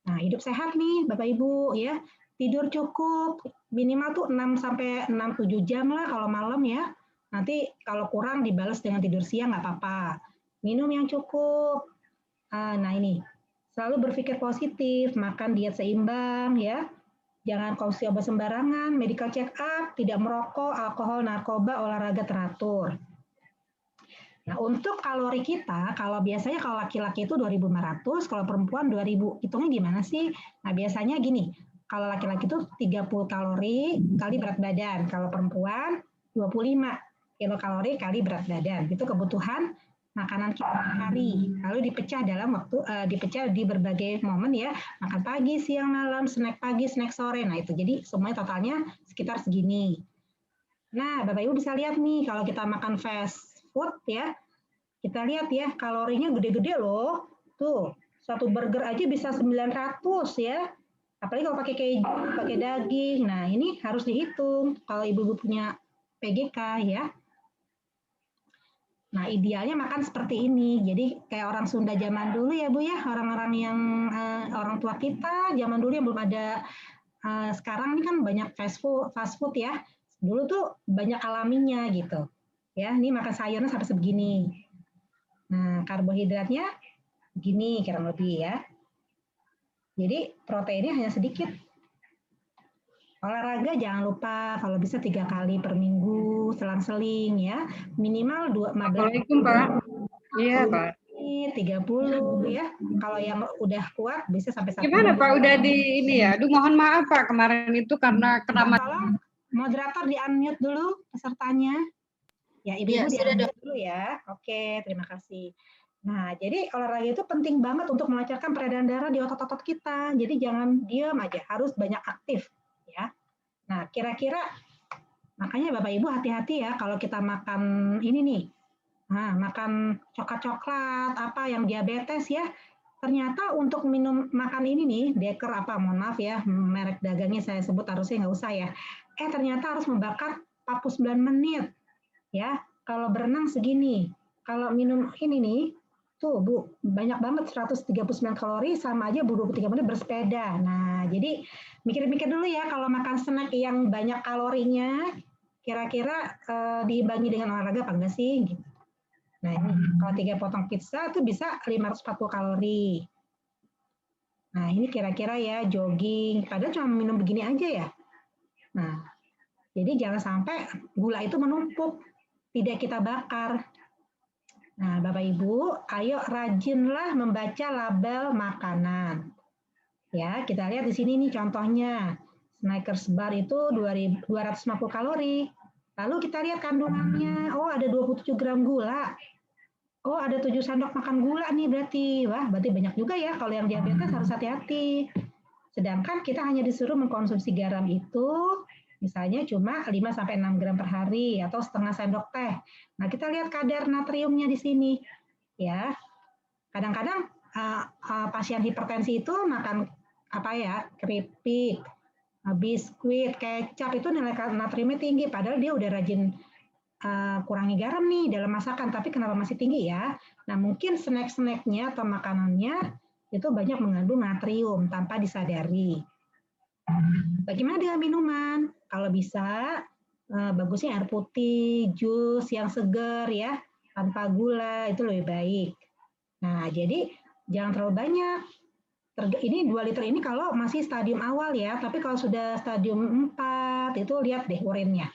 Nah, hidup sehat nih Bapak Ibu ya, tidur cukup, minimal tuh 6 sampai 6-7 jam lah kalau malam ya. Nanti kalau kurang dibalas dengan tidur siang nggak apa-apa. Minum yang cukup. Nah ini, selalu berpikir positif, makan diet seimbang ya. Jangan konsumsi obat sembarangan, medical check up, tidak merokok, alkohol, narkoba, olahraga teratur. Nah, untuk kalori kita, kalau biasanya kalau laki-laki itu 2.500, kalau perempuan 2.000. Hitungnya gimana sih? Nah, biasanya gini, kalau laki-laki itu 30 kalori kali berat badan, kalau perempuan 25 kilokalori kali berat badan. Itu kebutuhan makanan kita hari, lalu dipecah dalam waktu dipecah di berbagai momen ya, makan pagi, siang, malam, snack pagi, snack sore. Nah itu jadi semuanya totalnya sekitar segini. Nah Bapak Ibu bisa lihat nih kalau kita makan fast food ya, kita lihat ya kalorinya gede-gede loh. Tuh satu burger aja bisa 900 ya. Apalagi kalau pakai keju, pakai daging. Nah, ini harus dihitung kalau ibu-ibu punya PGK ya. Nah, idealnya makan seperti ini. Jadi kayak orang Sunda zaman dulu ya Bu ya, orang-orang yang orang tua kita zaman dulu yang belum ada, sekarang ini kan banyak fast food ya. Dulu tuh banyak alaminya gitu. Ya, ini makan sayurnya sampai sebegini. Nah, karbohidratnya gini kurang lebih ya. Jadi proteinnya hanya sedikit. Olahraga jangan lupa kalau bisa 3 kali per minggu, selang-seling ya. Minimal 15 Assalamualaikum, Pak. Iya, Pak. 30 ya. Kalau yang udah kuat bisa sampai 1 Gimana Pak, udah di ini ya? Aduh, mohon maaf Pak, kemarin itu karena kena Tolong moderator di-unmute dulu pesertanya. Ya, ibu-ibu di-unmute dulu ya. Oke, terima kasih. Nah, jadi olahraga itu penting banget untuk melancarkan peredaran darah di otot-otot kita. Jadi jangan diam aja, harus banyak aktif ya. Nah, kira-kira makanya Bapak Ibu hati-hati ya kalau kita makan ini nih. Nah, makan coklat-coklat apa yang diabetes ya. Ternyata untuk makan ini nih, Deker apa, mohon maaf ya, merek dagangnya saya sebut harusnya nggak usah ya. Ternyata harus membakar 49 menit. Ya, kalau berenang segini. Kalau minum ini nih, tuh Bu, banyak banget 139 kalori sama aja 23 menit bersepeda. Nah, jadi mikir-mikir dulu ya kalau makan snack yang banyak kalorinya, kira-kira diimbangi dengan olahraga apa enggak sih? Gitu. Nah, ini kalau 3 potong pizza itu bisa 540 kalori. Nah, ini kira-kira ya jogging, padahal cuma minum begini aja ya. Nah, jadi jangan sampai gula itu menumpuk, tidak kita bakar. Nah, Bapak Ibu, ayo rajinlah membaca label makanan. Ya, kita lihat di sini nih contohnya. Snickers bar itu 250 kalori. Lalu kita lihat kandungannya, oh ada 27 gram gula. Oh, ada 7 sendok makan gula nih berarti. Wah, berarti banyak juga ya. Kalau yang diabetes harus hati-hati. Sedangkan kita hanya disuruh mengkonsumsi garam itu misalnya cuma 5-6 gram per hari atau setengah sendok teh. Nah, kita lihat kadar natriumnya di sini. Ya. Kadang-kadang pasien hipertensi itu makan apa ya? Keripik, biskuit, kecap itu nilai natriumnya tinggi padahal dia udah rajin kurangi garam nih dalam masakan, tapi kenapa masih tinggi ya? Nah, mungkin snack-snacknya atau makanannya itu banyak mengandung natrium tanpa disadari. Bagaimana dengan minuman? Kalau bisa, bagusnya air putih, jus yang segar ya, tanpa gula, itu lebih baik. Nah, jadi jangan terlalu banyak. Ini 2 liter ini kalau masih stadium awal ya, tapi kalau sudah stadium 4, itu lihat deh urinnya.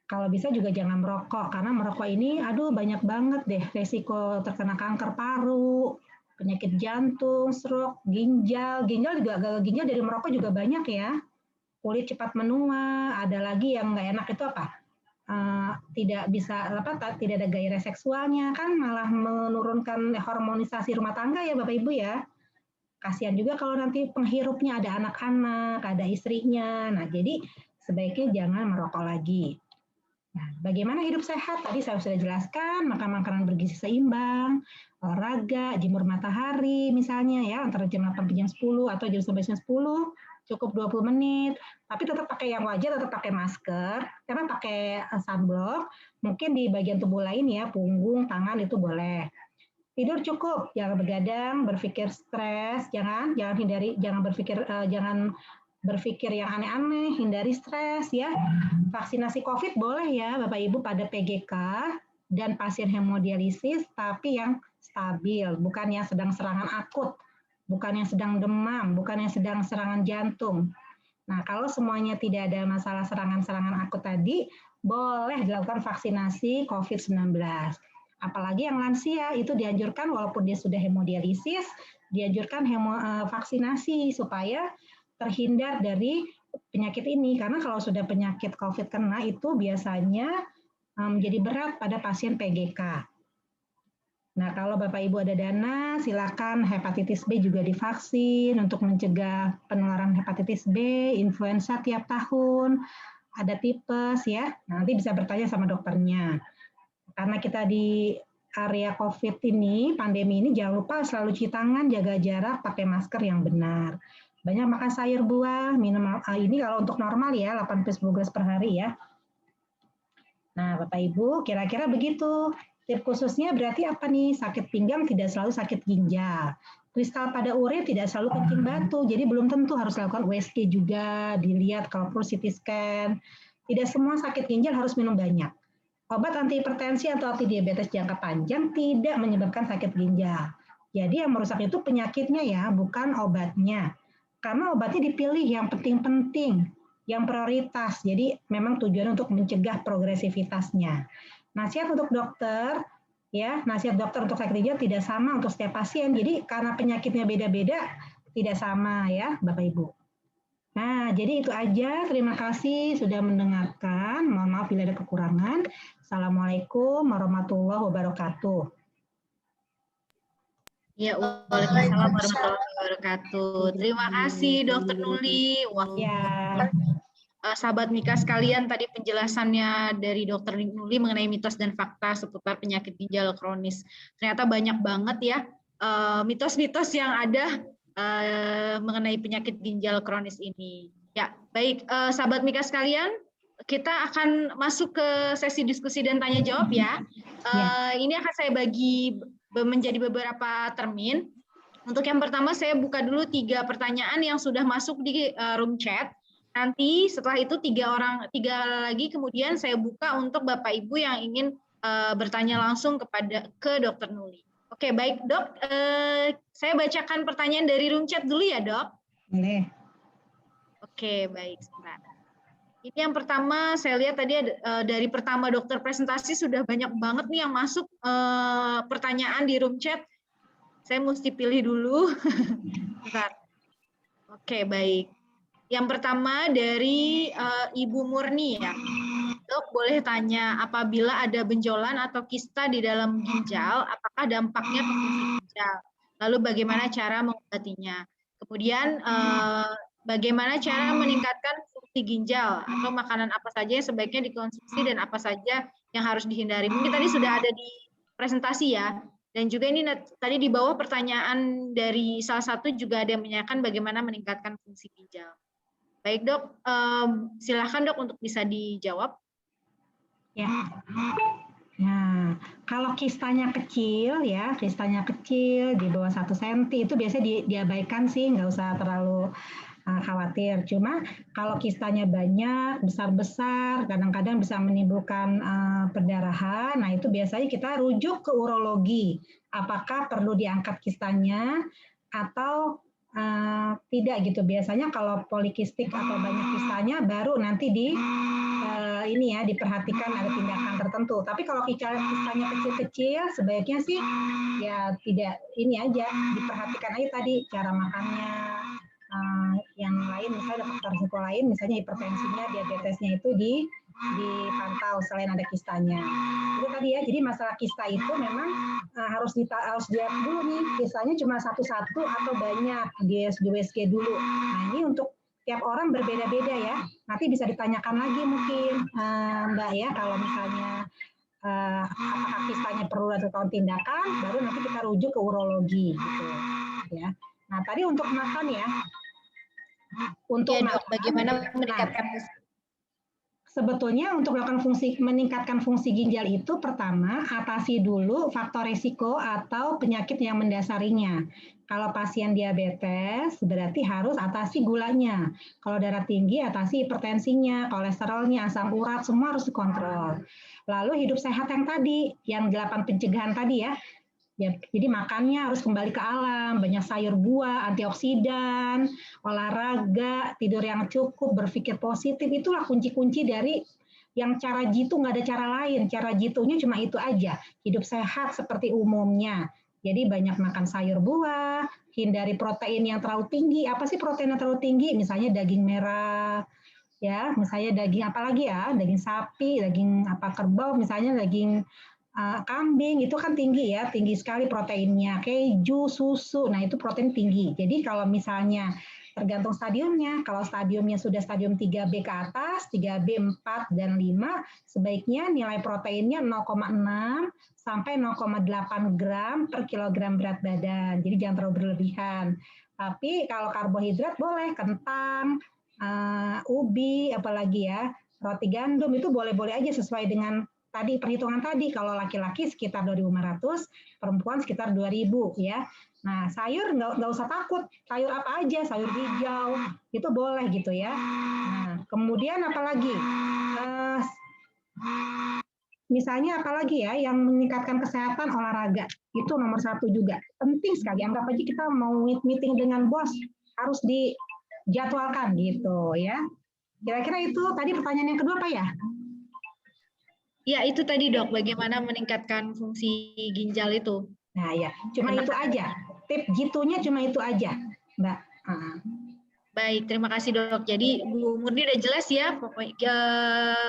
Kalau bisa juga jangan merokok, karena merokok ini aduh banyak banget deh resiko terkena kanker paru, penyakit jantung, stroke, ginjal juga gagal ginjal dari merokok juga banyak ya. Kulit cepat menua, ada lagi yang nggak enak itu apa? Tidak bisa tidak ada gairah seksualnya kan malah menurunkan harmonisasi rumah tangga ya Bapak Ibu ya. Kasihan juga kalau nanti penghirupnya ada anak-anak, ada istrinya. Nah, jadi sebaiknya jangan merokok lagi. Nah, bagaimana hidup sehat? Tadi saya sudah jelaskan, makan makanan bergizi seimbang, olahraga, jemur matahari misalnya ya, antara jam 8 sampai jam 10 atau jam 11 jam 10, cukup 20 menit. Tapi tetap pakai yang wajar, tetap pakai masker, karena pakai sunblock, mungkin di bagian tubuh lain ya, punggung, tangan itu boleh. Tidur cukup, jangan begadang, berpikir stres, jangan berpikir yang aneh-aneh, hindari stres ya. Vaksinasi COVID boleh ya Bapak Ibu pada PGK dan pasien hemodialisis, tapi yang stabil, bukan yang sedang serangan akut, bukan yang sedang demam, bukan yang sedang serangan jantung. Nah, kalau semuanya tidak ada masalah serangan-serangan akut tadi, boleh dilakukan vaksinasi COVID-19. Apalagi yang lansia itu dianjurkan walaupun dia sudah hemodialisis, dianjurkan vaksinasi supaya terhindar dari penyakit ini. Karena kalau sudah penyakit COVID kena itu biasanya menjadi berat pada pasien PGK. Nah, kalau Bapak Ibu ada dana, silakan hepatitis B juga divaksin untuk mencegah penularan hepatitis B, influenza tiap tahun, ada tipes ya. Nah, nanti bisa bertanya sama dokternya. Karena kita di area COVID ini, pandemi ini, jangan lupa selalu cuci tangan, jaga jarak, pakai masker yang benar. Banyak makan sayur buah, minum ini kalau untuk normal ya 80 gelas per hari ya. Nah, Bapak Ibu, kira-kira begitu. Tip khususnya berarti apa nih? Sakit pinggang tidak selalu sakit ginjal. Kristal pada urin tidak selalu kencing batu, jadi belum tentu harus lakukan USG juga, dilihat kalau perlu CT scan. Tidak semua sakit ginjal harus minum banyak. Obat antihipertensi atau antidiabetes jangka panjang tidak menyebabkan sakit ginjal. Jadi yang merusak itu penyakitnya ya, bukan obatnya. Karena obatnya dipilih yang penting-penting, yang prioritas. Jadi memang tujuan untuk mencegah progresivitasnya. Nasihat untuk dokter, ya, nasihat dokter untuk sakit ginjal tidak sama untuk setiap pasien. Jadi karena penyakitnya beda-beda, tidak sama ya, Bapak Ibu. Nah, jadi itu aja. Terima kasih sudah mendengarkan. Mohon maaf bila ada kekurangan. Assalamualaikum warahmatullahi wabarakatuh. Ya, waalaikumsalam warahmatullahi wabarakatuh. Terima kasih, Dokter Nuli. Wah, Ya. Sahabat Mika sekalian, tadi penjelasannya dari Dokter Nuli mengenai mitos dan fakta seputar penyakit ginjal kronis. Ternyata banyak banget ya mitos-mitos yang ada mengenai penyakit ginjal kronis ini. Ya, baik, sahabat Mika sekalian, kita akan masuk ke sesi diskusi dan tanya jawab ya. Ini akan saya bagi menjadi beberapa termin. Untuk yang pertama, saya buka dulu 3 pertanyaan yang sudah masuk di room chat. Nanti setelah itu 3 lagi kemudian saya buka untuk Bapak Ibu yang ingin bertanya langsung ke Dokter Nuli. Oke, baik Dok, saya bacakan pertanyaan dari room chat dulu ya Dok. Boleh. Oke, baik. Sebentar. Ini yang pertama saya lihat tadi dari pertama dokter presentasi sudah banyak banget nih yang masuk pertanyaan di room chat. Saya mesti pilih dulu. Bentar. Oke, baik. Yang pertama dari Ibu Murni ya. Dok, boleh tanya, apabila ada benjolan atau kista di dalam ginjal, apakah dampaknya ke fungsi ginjal? Lalu bagaimana cara mengobatinya? Kemudian bagaimana cara meningkatkan fungsi ginjal atau makanan apa saja yang sebaiknya dikonsumsi dan apa saja yang harus dihindari? Mungkin tadi sudah ada di presentasi ya. Dan juga ini tadi di bawah pertanyaan dari salah satu juga ada yang menanyakan bagaimana meningkatkan fungsi ginjal. Baik Dok, silakan Dok untuk bisa dijawab. Ya. Nah, kalau kistanya kecil ya, kistanya kecil di bawah 1 cm itu biasanya diabaikan sih, nggak usah terlalu khawatir. Cuma kalau kistanya banyak, besar-besar, kadang-kadang bisa menimbulkan perdarahan. Nah, itu biasanya kita rujuk ke urologi. Apakah perlu diangkat kistanya atau tidak gitu. Biasanya kalau polikistik atau banyak kistanya baru nanti ini ya diperhatikan ada tindakan tertentu. Tapi kalau kistanya kecil-kecil sebaiknya sih ya tidak ini aja diperhatikan aja tadi cara makannya. Yang lain misalnya ada faktor risiko lain misalnya hipertensinya, diabetesnya itu dipantau selain ada kistanya. Itu tadi ya. Jadi masalah kista itu memang harus dilihat dulu nih kistanya cuma satu-satu atau banyak di USG dulu. Nah, ini untuk tiap orang berbeda-beda ya. Nanti bisa ditanyakan lagi mungkin Mbak ya kalau misalnya apakah kistanya perlu atau tindakan, baru nanti kita rujuk ke urologi gitu ya. Nah, tadi untuk makan ya. Untuk ya, Dok, bagaimana meningkatkan sebetulnya untuk meningkatkan fungsi ginjal itu pertama atasi dulu faktor risiko atau penyakit yang mendasarinya. Kalau pasien diabetes berarti harus atasi gulanya. Kalau darah tinggi atasi hipertensinya, kolesterolnya, asam urat semua harus dikontrol. Lalu hidup sehat yang tadi, yang 8 pencegahan tadi ya. Ya, jadi makannya harus kembali ke alam, banyak sayur buah, antioksidan, olahraga, tidur yang cukup, berpikir positif, itulah kunci-kunci dari yang cara jitu nggak ada cara lain. Cara jitunya cuma itu aja, hidup sehat seperti umumnya. Jadi banyak makan sayur buah, hindari protein yang terlalu tinggi. Apa sih protein yang terlalu tinggi? Misalnya daging merah, ya, misalnya daging apa lagi ya, daging sapi, daging kerbau, misalnya daging kambing itu kan tinggi ya, tinggi sekali proteinnya. Keju, susu, nah itu protein tinggi. Jadi kalau misalnya tergantung stadiumnya, kalau stadiumnya sudah stadium 3B ke atas, 3B, 4, dan 5, sebaiknya nilai proteinnya 0,6 sampai 0,8 gram per kilogram berat badan. Jadi jangan terlalu berlebihan. Tapi kalau karbohidrat boleh kentang, ubi, apalagi ya, roti gandum itu boleh-boleh aja sesuai dengan tadi perhitungan tadi. Kalau laki-laki sekitar 2.500, perempuan sekitar 2.000 ya. Nah, sayur nggak usah takut, sayur apa aja, sayur hijau, itu boleh gitu ya. Nah, kemudian apalagi? Misalnya apalagi ya yang meningkatkan kesehatan olahraga, itu nomor 1 juga. Penting sekali, anggap aja kita mau meeting dengan bos, harus dijadwalkan gitu ya. Kira-kira itu tadi pertanyaan yang kedua apa ya? Ya, itu tadi dok, bagaimana meningkatkan fungsi ginjal itu. Nah ya, cuma itu aja. Tip jitunya cuma itu aja, Mbak. Baik, terima kasih dok. Jadi Bu Murni udah jelas ya, pokoknya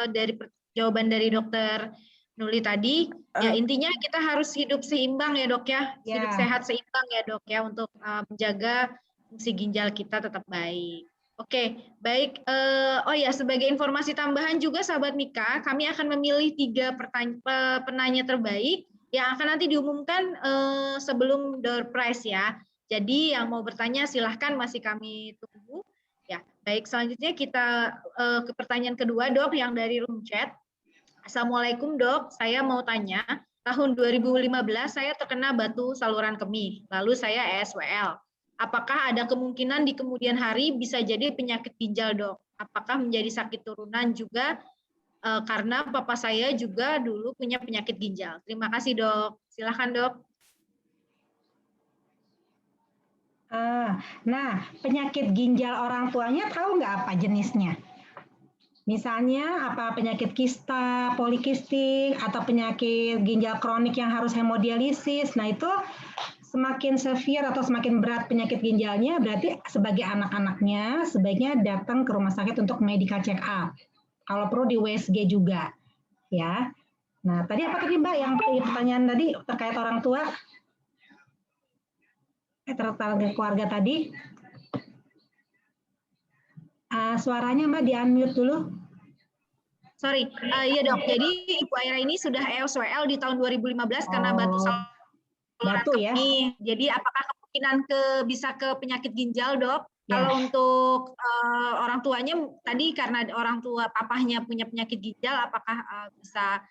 dari jawaban dari dokter Nuli tadi, ya intinya kita harus hidup seimbang ya dok ya, hidup sehat seimbang ya dok ya, untuk menjaga fungsi ginjal kita tetap baik. Oke, baik. Oh ya, sebagai informasi tambahan juga sahabat Mika, kami akan memilih 3 penanya terbaik yang akan nanti diumumkan sebelum door prize ya. Jadi yang mau bertanya silahkan, masih kami tunggu. Ya, baik, selanjutnya kita ke pertanyaan kedua dok, yang dari room chat. Assalamualaikum dok, saya mau tanya, tahun 2015 saya terkena batu saluran kemih, lalu saya ESWL. Apakah ada kemungkinan di kemudian hari bisa jadi penyakit ginjal dok? Apakah menjadi sakit turunan juga? Karena papa saya juga dulu punya penyakit ginjal. Terima kasih dok. Silakan dok. Nah, penyakit ginjal orang tuanya tahu nggak apa jenisnya? Misalnya apa penyakit kista, polikistik, atau penyakit ginjal kronik yang harus hemodialisis. Nah itu semakin severe atau semakin berat penyakit ginjalnya, berarti sebagai anak-anaknya sebaiknya datang ke rumah sakit untuk medical check up. Kalau perlu di USG juga, ya. Nah, tadi apa tadi Mbak yang pertanyaan tadi terkait orang tua? Terkait keluarga tadi? Suaranya Mbak di-unmute dulu. Sorry, iya dok. Jadi Ibu Aira ini sudah ESWL di tahun 2015 karena batu saluran kemih. Ya. Jadi apakah kemungkinan bisa ke penyakit ginjal dok? Ya. Kalau untuk orang tuanya tadi karena orang tua papahnya punya penyakit ginjal, apakah bisa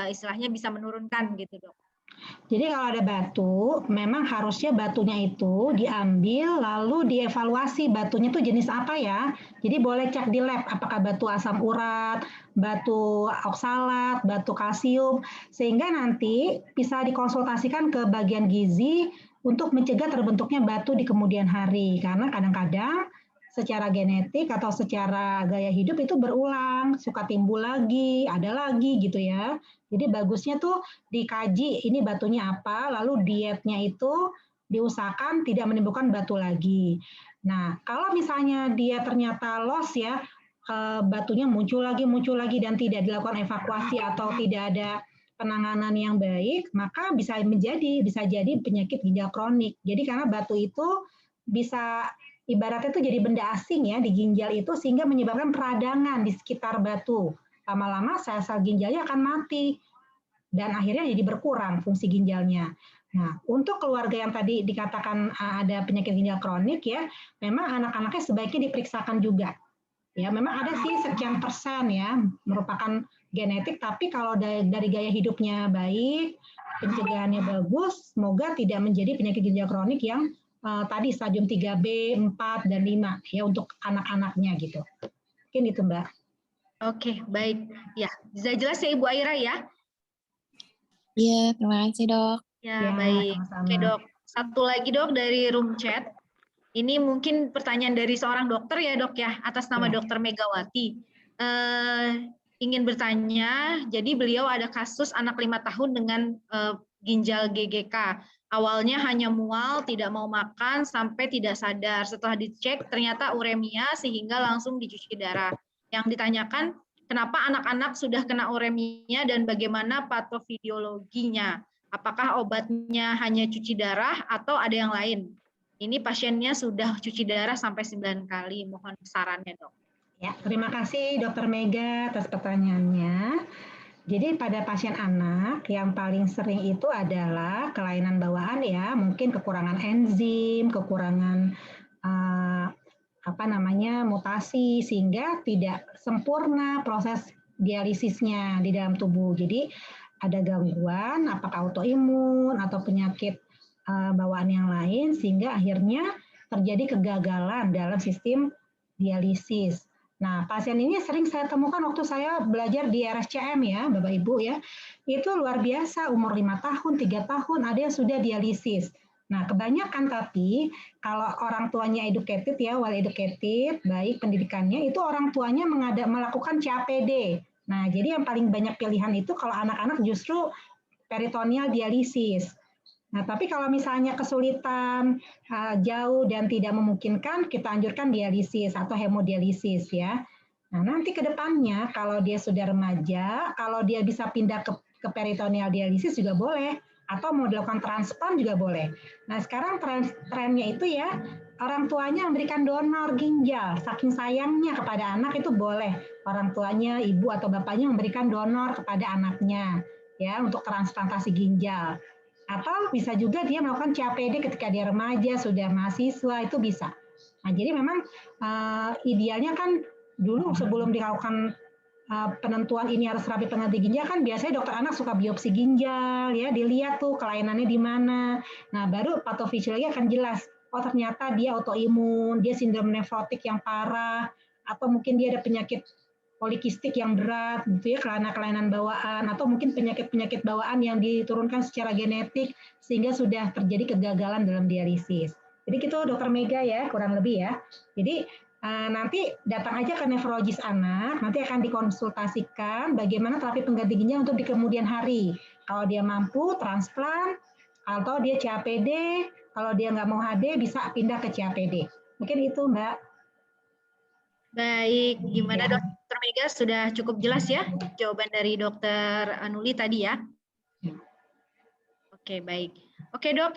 istilahnya bisa menurunkan gitu dok? Jadi kalau ada batu, memang harusnya batunya itu diambil lalu dievaluasi batunya itu jenis apa ya. Jadi boleh cek di lab apakah batu asam urat, batu oksalat, batu kalsium, sehingga nanti bisa dikonsultasikan ke bagian gizi untuk mencegah terbentuknya batu di kemudian hari. Karena kadang-kadang secara genetik atau secara gaya hidup itu berulang, suka timbul lagi, ada lagi gitu ya. Jadi bagusnya tuh dikaji ini batunya apa, lalu dietnya itu diusahakan tidak menimbulkan batu lagi. Nah, kalau misalnya dia ternyata loss ya, batunya muncul lagi dan tidak dilakukan evakuasi atau tidak ada penanganan yang baik, maka bisa jadi penyakit ginjal kronik. Jadi karena batu itu bisa ibaratnya itu jadi benda asing ya di ginjal itu sehingga menyebabkan peradangan di sekitar batu. Lama-lama sel-sel ginjalnya akan mati dan akhirnya jadi berkurang fungsi ginjalnya. Nah, untuk keluarga yang tadi dikatakan ada penyakit ginjal kronik ya, memang anak-anaknya sebaiknya diperiksakan juga. Ya, memang ada sih sekian persen ya merupakan genetik, tapi kalau dari gaya hidupnya baik, pencegahannya bagus, semoga tidak menjadi penyakit ginjal kronik yang tadi stadium 3B, 4, dan 5 ya untuk anak-anaknya gitu. Mungkin itu Mbak. Oke, baik. Ya, bisa jelas ya Ibu Aira ya? Iya, terima kasih dok. Ya, baik. Sama-sama. Oke dok, satu lagi dok dari room chat. Ini mungkin pertanyaan dari seorang dokter ya dok ya, atas nama Dokter Megawati. Ingin bertanya, jadi beliau ada kasus anak 5 tahun dengan ginjal GGK. Awalnya hanya mual, tidak mau makan, sampai tidak sadar. Setelah dicek, ternyata uremia sehingga langsung dicuci darah. Yang ditanyakan, kenapa anak-anak sudah kena uremia dan bagaimana patofiziologinya? Apakah obatnya hanya cuci darah atau ada yang lain? Ini pasiennya sudah cuci darah sampai 9 kali. Mohon sarannya dok. Ya, terima kasih Dokter Mega atas pertanyaannya. Jadi pada pasien anak yang paling sering itu adalah kelainan bawaan ya, mungkin kekurangan enzim, kekurangan mutasi sehingga tidak sempurna proses dialisisnya di dalam tubuh. Jadi ada gangguan apakah autoimun atau penyakit bawaan yang lain sehingga akhirnya terjadi kegagalan dalam sistem dialisis. Nah, pasien ini sering saya temukan waktu saya belajar di RSCM ya, Bapak Ibu ya. Itu luar biasa, umur 5 tahun, 3 tahun, ada yang sudah dialisis. Nah, kebanyakan tapi kalau orang tuanya educated ya, well educated, baik pendidikannya, itu orang tuanya melakukan CAPD. Nah, jadi yang paling banyak pilihan itu kalau anak-anak justru peritoneal dialisis. Nah, tapi kalau misalnya kesulitan, jauh dan tidak memungkinkan, kita anjurkan dialisis atau hemodialisis ya. Nah, nanti ke depannya kalau dia sudah remaja, kalau dia bisa pindah ke peritoneal dialisis juga boleh, atau mau dilakukan transplant juga boleh. Nah, sekarang trennya itu ya, orang tuanya memberikan donor ginjal, saking sayangnya kepada anak itu boleh orang tuanya, ibu atau bapaknya memberikan donor kepada anaknya ya untuk transplantasi ginjal. Atau bisa juga dia melakukan CAPD ketika dia remaja, sudah mahasiswa, itu bisa. Nah, jadi memang idealnya kan dulu sebelum dilakukan penentuan ini harus terapi pengganti ginjal kan biasanya dokter anak suka biopsi ginjal ya, dilihat tuh kelainannya di mana. Nah, baru patofisiologi akan jelas. Oh, ternyata dia autoimun, dia sindrom nefrotik yang parah, atau mungkin dia ada penyakit polikistik yang berat gitu ya, kelainan bawaan atau mungkin penyakit-penyakit bawaan yang diturunkan secara genetik sehingga sudah terjadi kegagalan dalam dialisis. Jadi gitu Dokter Mega ya, kurang lebih ya. Jadi nanti datang aja ke nefrologis anak, nanti akan dikonsultasikan bagaimana terapi pengganti ginjal untuk di kemudian hari. Kalau dia mampu transplant atau dia CAPD, kalau dia nggak mau HD bisa pindah ke CAPD. Mungkin itu Mbak. Baik, gimana Dokter Mega, sudah cukup jelas ya jawaban dari Dokter Anuli tadi ya? Oke, baik. Oke Dok,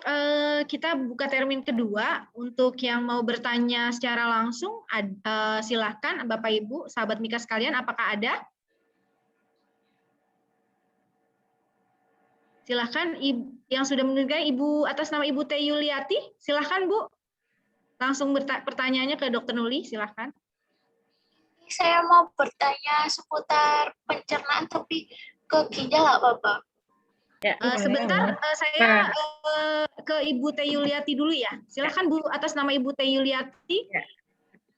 kita buka termin kedua. Untuk yang mau bertanya secara langsung, silahkan Bapak Ibu, sahabat Mika sekalian, apakah ada? Silahkan yang sudah mendengar Ibu atas nama Ibu Teh Yuliati, silahkan Bu. Langsung pertanyaannya ke Dokter Nuli, silahkan. Saya mau bertanya seputar pencernaan tapi ke ginjal nggak Bapak? Ya, sebentar saya ke Ibu Teh Yuliati dulu ya. Silakan Bu atas nama Ibu Teh Yuliati.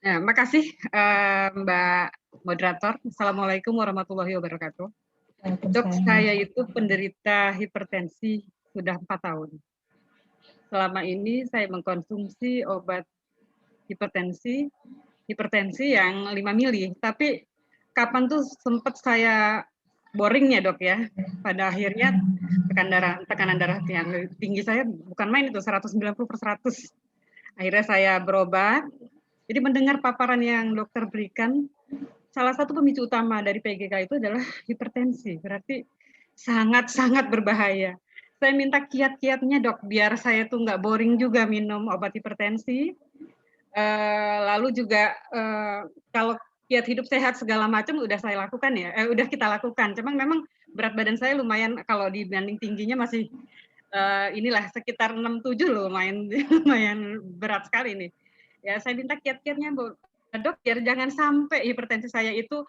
Ya, makasih Mbak Moderator. Assalamualaikum warahmatullahi wabarakatuh. Dok, saya itu penderita hipertensi sudah 4 tahun. Selama ini saya mengkonsumsi obat hipertensi yang 5 mili, tapi kapan tuh sempat saya boringnya Dok ya. Pada akhirnya tekanan darah yang tinggi saya bukan main itu 190/100. Akhirnya saya berobat. Jadi mendengar paparan yang dokter berikan, salah satu pemicu utama dari PGK itu adalah hipertensi. Berarti sangat-sangat berbahaya. Saya minta kiat-kiatnya Dok, biar saya tuh nggak boring juga minum obat hipertensi. Lalu juga kalau kiat hidup sehat segala macam udah saya lakukan ya, udah kita lakukan. Cuman memang berat badan saya lumayan kalau dibanding tingginya masih inilah sekitar 67 loh, lumayan berat sekali nih. Ya saya minta kiat-kiatnya Bu Dok, biar jangan sampai hipertensi saya itu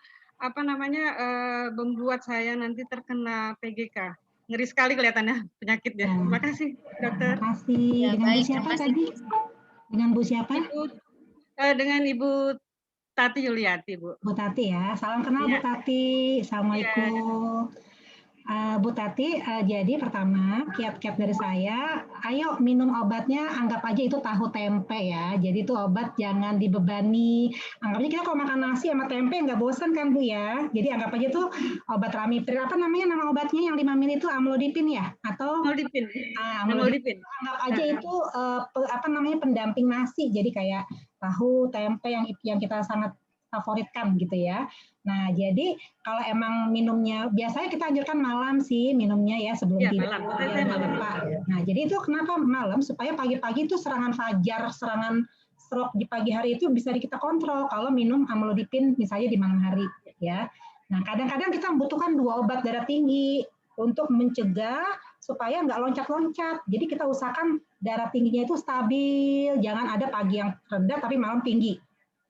membuat saya nanti terkena PGK. Ngeri sekali kelihatannya penyakitnya. Terima kasih Dokter. Terima kasih. Ya, dengan baik, Bu siapa tadi? Dengan Bu siapa? Dengan Ibu Tati Yuliati, Bu. Bu Tati ya. Salam kenal ya. Bu Tati. Assalamualaikum. Bu Tati, jadi pertama kiat-kiat dari saya, ayo minum obatnya anggap aja itu tahu tempe ya. Jadi itu obat jangan dibebani. Anggapnya kita kalau makan nasi sama tempe nggak bosan kan Bu ya. Jadi anggap aja itu obat Ramipril. Apa namanya nama obatnya yang 5 mili itu amlodipin ya? Atau amlodipin. Amlodipin. Anggap aja itu pendamping nasi. Jadi kayak tahu tempe yang kita sangat favoritkan gitu ya. Nah, jadi kalau emang minumnya biasanya kita anjurkan malam sih minumnya ya sebelum tidur. Malam. Nah, jadi itu kenapa malam supaya pagi-pagi itu serangan fajar, serangan stroke di pagi hari itu bisa kita kontrol kalau minum amlodipin misalnya di malam hari ya. Nah, kadang-kadang kita membutuhkan 2 obat darah tinggi untuk mencegah supaya nggak loncat-loncat. Jadi kita usahakan darah tingginya itu stabil, jangan ada pagi yang rendah tapi malam tinggi.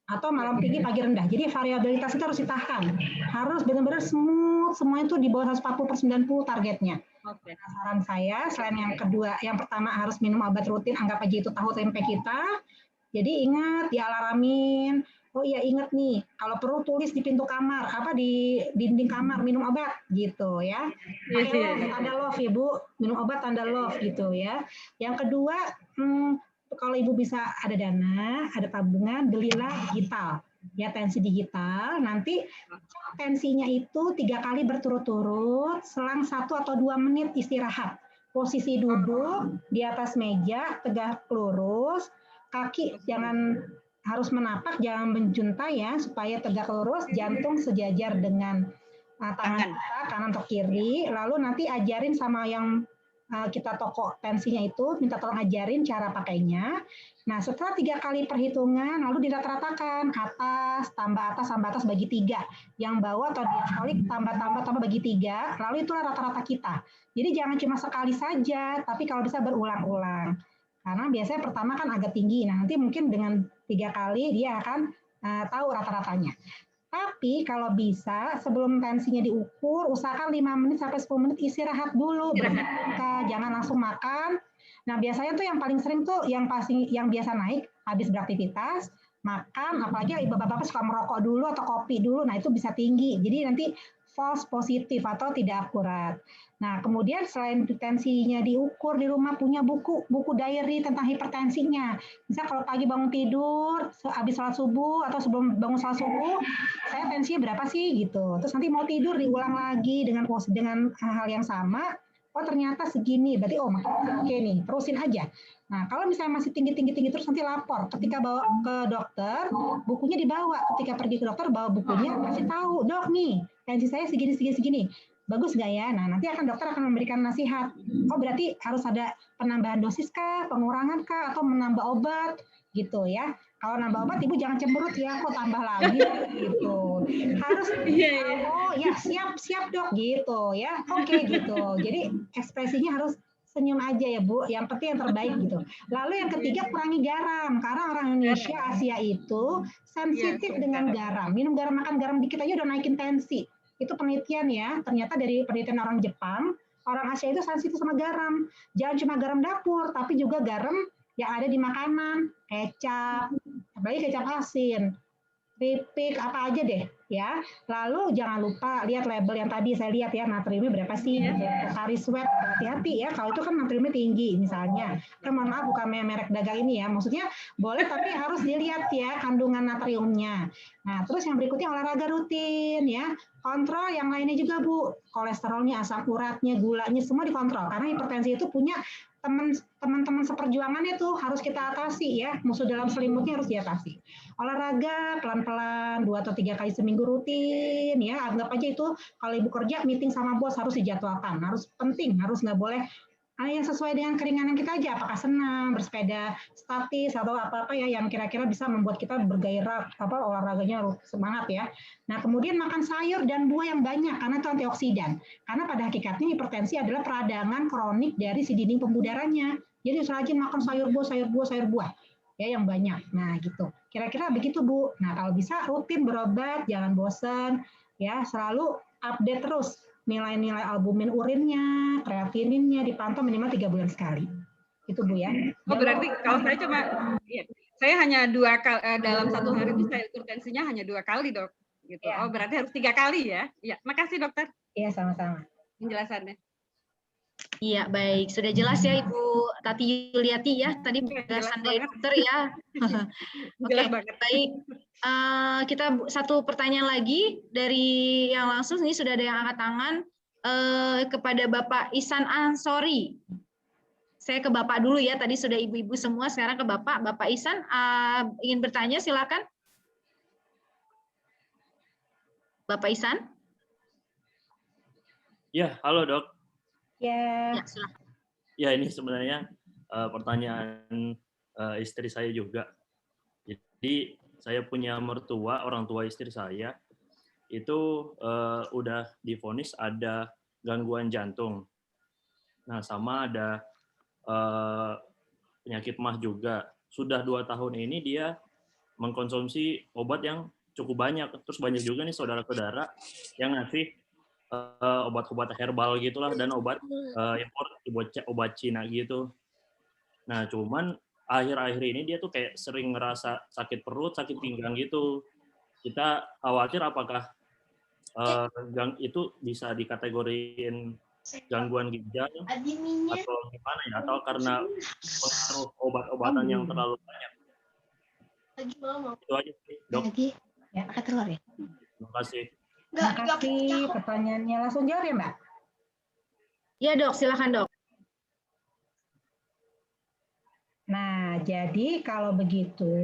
Atau malam tinggi, pagi rendah. Jadi variabilitas itu harus ditahan. Harus benar-benar smooth, semuanya itu di bawah 140/90 targetnya. Oke. Saran saya, selain yang kedua, yang pertama harus minum obat rutin, anggap aja itu tahu tempe kita. Jadi ingat, dialaramin. Oh iya ingat nih, kalau perlu tulis di pintu kamar, apa di dinding kamar, minum obat gitu ya. Pakai love, tanda love ya Bu, minum obat tanda love gitu ya. Yang kedua, kalau Ibu bisa ada dana, ada tabungan, belilah digital. Ya tensi digital, nanti tensinya itu 3 kali berturut-turut, selang 1 atau 2 menit istirahat. Posisi duduk di atas meja, tegak lurus, kaki jangan harus menapak, jangan menjuntai ya, supaya tegak lurus, jantung sejajar dengan tangan kita, kanan atau kiri. Lalu nanti ajarin sama yang kita toko tensinya itu, minta tolong ajarin cara pakainya. Nah, setelah 3 kali perhitungan, lalu dirata-ratakan, atas, tambah atas, bagi 3. Yang bawah atau diastolik, tambah bagi 3, lalu itulah rata-rata kita. Jadi jangan cuma sekali saja, tapi kalau bisa berulang-ulang. Karena biasanya pertama kan agak tinggi, nah nanti mungkin dengan 3 kali dia akan tahu rata-ratanya. Tapi kalau bisa sebelum tensinya diukur, usahakan 5 menit sampai 10 menit istirahat dulu, jangan langsung makan. Nah biasanya tuh yang paling sering tuh yang biasa naik habis beraktivitas, makan, apalagi bapak-bapak suka merokok dulu atau kopi dulu, nah itu bisa tinggi. Jadi nanti false positif atau tidak akurat. Nah, kemudian selain tensinya diukur di rumah punya buku diary tentang hipertensinya. Misal kalau pagi bangun tidur, habis sholat subuh atau sebelum bangun sholat subuh, saya tensinya berapa sih gitu. Terus nanti mau tidur diulang lagi dengan hal yang sama. Oh ternyata segini, berarti oke nih, terusin aja. Nah kalau misalnya masih tinggi terus nanti lapor. Ketika bawa ke dokter, bukunya dibawa. Ketika pergi ke dokter bawa bukunya, kasih tahu dok nih tensi saya segini. Bagus nggak ya? Nah, nanti dokter akan memberikan nasihat. Oh, berarti harus ada penambahan dosis kah, pengurangan kah, atau menambah obat, gitu ya. Kalau nambah obat, Ibu jangan cemberut ya, kok tambah lagi, gitu. Harus, oh ya siap dok, gitu ya. Oke, gitu. Jadi ekspresinya harus senyum aja ya Bu, yang penting yang terbaik gitu. Lalu yang ketiga kurangi garam, karena orang Indonesia, Asia itu sensitif dengan garam. Minum garam, makan garam dikit aja udah naikin tensi. Itu penelitian ya, ternyata dari penelitian orang Jepang, orang Asia itu sensitif sama garam. Jangan cuma garam dapur, tapi juga garam yang ada di makanan, kecap, apalagi kecap asin, keripik, apa aja deh ya. Lalu jangan lupa lihat label yang tadi saya lihat ya, natriumnya berapa sih? Pokari Sweat, hati-hati ya, kalau itu kan natriumnya tinggi misalnya. Mohon maaf bukan merek dagang ini ya, maksudnya boleh tapi harus dilihat ya kandungan natriumnya. Nah terus yang berikutnya olahraga rutin ya, kontrol yang lainnya juga Bu, kolesterolnya, asam uratnya, gulanya semua dikontrol karena hipertensi itu punya teman-teman seperjuangannya tuh harus kita atasi ya, musuh dalam selimutnya harus diatasi. Olahraga pelan-pelan 2 atau 3 kali seminggu rutin ya, anggap aja itu kalau Ibu kerja meeting sama bos harus dijadwalkan, harus penting, harus nggak boleh yang sesuai dengan keringanan kita aja, apakah senang bersepeda statis atau apa-apa ya yang kira-kira bisa membuat kita bergairah, olahraganya semangat ya. Nah kemudian makan sayur dan buah yang banyak karena itu antioksidan. Karena pada hakikatnya hipertensi adalah peradangan kronik dari si dinding pembuludarannya. Jadi rajin makan sayur buah ya yang banyak. Nah gitu. Kira-kira begitu Bu. Nah kalau bisa rutin berobat, jangan bosan ya, selalu update terus nilai-nilai albumin urinnya, kreatininnya dipantau minimal 3 bulan sekali. Itu Bu ya. Oh berarti kalau saya cuma, saya hanya 2 kali dalam 1 hari itu saya ukur tensinya hanya 2 kali dok. Gitu. Ya. Oh berarti harus 3 kali ya? Iya. Makasih dokter. Iya sama-sama. Penjelasannya. Iya baik, sudah jelas ya Ibu Tati Yuliati ya tadi penjelasan dari dokter ya. Oke, baik. Kita satu pertanyaan lagi dari yang langsung, ini sudah ada yang angkat tangan kepada Bapak Ihsan Ansori. Saya ke Bapak dulu ya, tadi sudah ibu-ibu semua, sekarang ke Bapak. Bapak Ihsan ingin bertanya, silakan. Bapak Ihsan? Ya, halo dok. Ya, silakan. Ya ini sebenarnya pertanyaan istri saya juga. Jadi saya punya mertua, orang tua istri saya itu udah divonis ada gangguan jantung. Nah, sama ada penyakit MAH juga. Sudah 2 tahun ini dia mengkonsumsi obat yang cukup banyak. Terus banyak juga nih saudara-saudara yang ngasih obat-obat herbal gitulah dan obat impor, obat Cina gitu. Nah, cuman akhir-akhir ini dia tuh kayak sering ngerasa sakit perut, sakit pinggang gitu. Kita khawatir apakah itu bisa dikategoriin gangguan ginjal atau gimana ya? Atau karena pengaruh obat-obatan yang terlalu banyak. Itu aja sih, Dok. Ya, pakai telur ya. Terima kasih. Terima kasih pertanyaannya. Langsung jawab ya, Mbak? Ya dok, silakan dok. Nah, jadi kalau begitu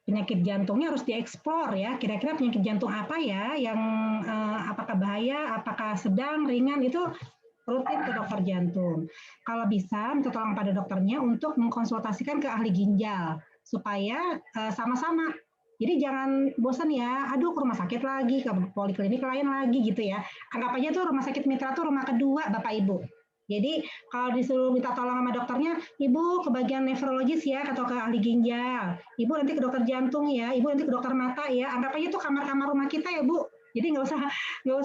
penyakit jantungnya harus dieksplor ya. Kira-kira penyakit jantung apa ya yang apakah bahaya, apakah sedang, ringan, itu rutin ke dokter jantung. Kalau bisa minta tolong pada dokternya untuk mengkonsultasikan ke ahli ginjal supaya sama-sama. Jadi jangan bosan ya, aduh ke rumah sakit lagi, ke poliklinik lain lagi gitu ya. Anggap aja tuh rumah sakit mitra tuh rumah kedua Bapak Ibu. Jadi kalau disuruh minta tolong sama dokternya, Ibu ke bagian nefrologis ya, atau ke ahli ginjal. Ibu nanti ke dokter jantung ya, Ibu nanti ke dokter mata ya. Anggap aja tuh kamar-kamar rumah kita ya Bu. Jadi nggak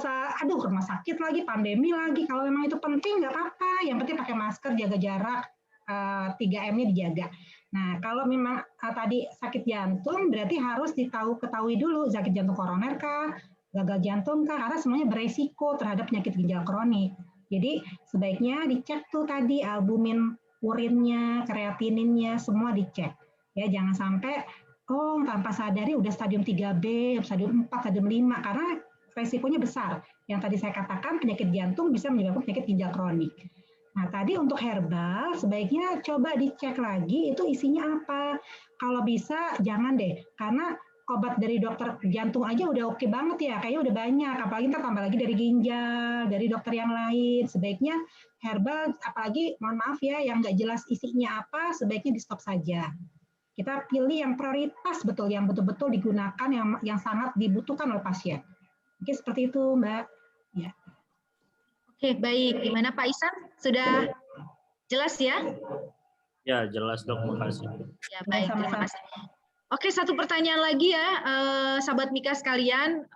usah, aduh rumah sakit lagi, pandemi lagi. Kalau memang itu penting nggak apa-apa. Yang penting pakai masker, jaga jarak, 3M-nya dijaga. Nah, kalau memang tadi sakit jantung, berarti harus ketahui dulu sakit jantung koroner kah, gagal jantung kah, karena semuanya beresiko terhadap penyakit ginjal kronik. Jadi sebaiknya dicek tuh tadi albumin urinnya, kreatininnya, semua dicek. Ya, jangan sampai tanpa sadari udah stadium 3B, stadium 4, stadium 5, karena resikonya besar. Yang tadi saya katakan penyakit jantung bisa menyebabkan penyakit ginjal kronik. Nah, tadi untuk herbal sebaiknya coba dicek lagi itu isinya apa. Kalau bisa jangan deh, karena obat dari dokter jantung aja udah oke banget ya, kayaknya udah banyak. Apalagi ntar tambah lagi dari ginjal, dari dokter yang lain. Sebaiknya herbal, apalagi mohon maaf ya, yang nggak jelas isinya apa, sebaiknya di stop saja. Kita pilih yang prioritas betul, yang betul-betul digunakan, yang sangat dibutuhkan oleh pasien. Oke, seperti itu Mbak. Ya. Oke, baik. Gimana Pak Isan? Sudah jelas ya? Ya, jelas Dok. Makasih. Ya, baik. Terima kasih. Oke, satu pertanyaan lagi ya, sahabat Mika sekalian,